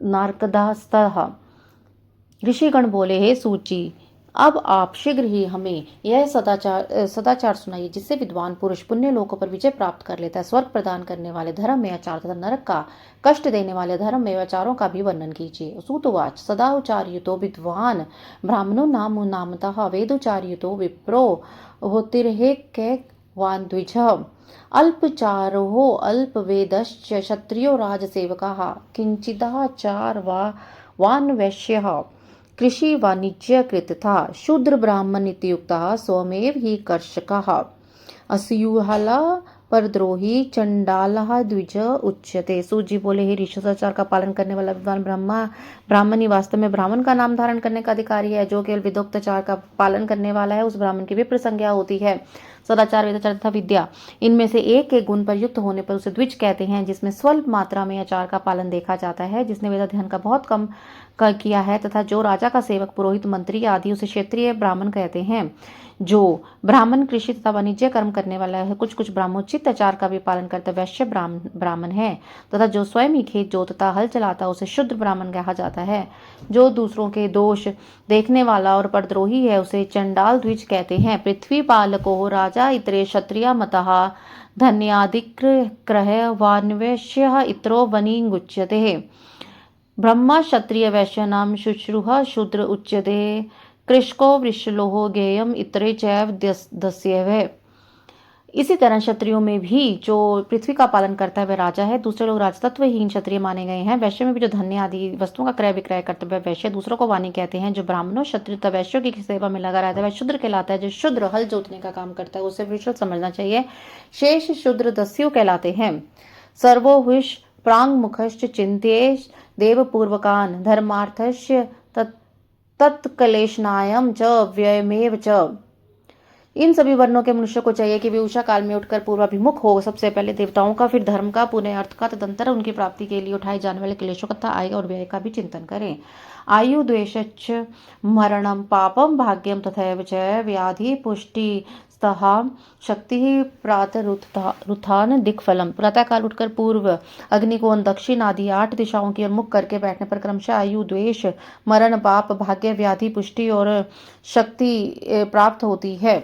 नारकदास्तः। ऋषिगण बोले, हे सूची, अब आप शीघ्र ही हमें यह सदाचार सुनाइए जिससे विद्वान पुरुष पुण्य लोकों पर विजय प्राप्त कर लेता है। स्वर्ग प्रदान करने वाले धर्म में आचार तथा नरक का कष्ट देने वाले धर्म में आचारों का भी वर्णन कीजिए। सूतवाच सदाचार्युतो विद्वान ब्राह्मणो नामतः वेदोचार्युतो विप्रो होतिर्हेक्यवान् द्विजः अल्पचारो अल्पवेदश्च क्षत्रियो राजसेवकाः किंचिदाचारवान् वैश्यः कृषि वाणिज्य कृत था शूद्र ब्राह्मण इत्युक्तः स्वमेव ही कर्षकः असूयः परद्रोही चंडालः द्विज उच्यते। सूजी बोले, हे ऋषि, सदाचार का पालन करने वाला विद्वान ब्राह्मण ही वास्तव में ब्राह्मण का नाम धारण करने का अधिकारी है। जो केवल विदोक्ताचार का पालन करने वाला है उस ब्राह्मण की विप्र संज्ञा होती है। सदाचार, वेदाचार तथा विद्या, इनमें से एक के गुण पर युक्त होने पर उसे द्विज कहते हैं, जिसमें स्वल्प मात्रा में आचार का पालन देखा जाता है, जिसने वेद अध्ययन का बहुत कम किया है, तथा जो राजा का सेवक, पुरोहित, मंत्री आदि, उसे क्षेत्रीय ब्राह्मण कहते हैं। जो ब्राह्मण कृषि तथा वाणिज्य कर्म करने वाला है, कुछ कुछ ब्राह्मोचित आचार का भी पालन करता वैश्य ब्राह्मण है, तथा जो स्वयं ही खेत जोतता, हल चलाता, उसे शूद्र ब्राह्मण कहा जाता है। जो दूसरों के दोष देखने वाला और परद्रोही है, उसे चंडाल द्विज कहते हैं। पृथ्वी पालको राजा इतरे क्षत्रिय मतः धन्याधिक्रह वान्वैश्य इत्रो वनिंगुच्यते। ब्रह्म क्षत्रिय वैश्यानाम शुश्रूषा शूद्र उच्यते। कृषको वृषलोहो गेयम इतरे चैव दस्यवे। इसी तरह क्षत्रियों में भी जो पृथ्वी का पालन करता है वह राजा है। दूसरे लोग राजतत्वहीन क्षत्रिय माने गए हैं। वैश्य में भी जो धन्य आदि वस्तुओं का क्रय विक्रय करते हुए वैश्य, दूसरों को वाणी कहते हैं। जो ब्राह्मणों, क्षत्रिय तथा वैश्यों की सेवा में लगा रहता है वह शूद्र कहलाता है। जो शूद्र हल जोतने का काम करता है उसे वृषल समझना चाहिए। शेष शूद्र दस्यु कहलाते हैं। सर्वो हुष प्रांग मुखश्च चिंतेश देवपूर्वकान धर्मार्थस्य तत्कलेशनायम च व्ययमेव च। इन सभी वर्णों के मनुष्य को चाहिए कि वे उषा काल में उठकर पूर्वाभिमुख हो। सबसे पहले देवताओं का, फिर धर्म का, पुनः अर्थ का, तदंतर उनकी प्राप्ति के लिए उठाए जाने वाले क्लेशों तथा आय और व्यय का भी चिंतन करें। आयु द्वेषश्च मरणम पापम भाग्यम तथैव च व्याधि पुष्टि स्तहा शक्ति प्रातरुत्थान दिक्फलम। प्रातःकाल उठकर पूर्व, अग्निकोण, दक्षिण आदि 8 दिशाओं की ओर मुख करके बैठने पर क्रमशः आयु, द्वेष, मरण, पाप, भाग्य, व्याधि, पुष्टि और शक्ति प्राप्त होती है।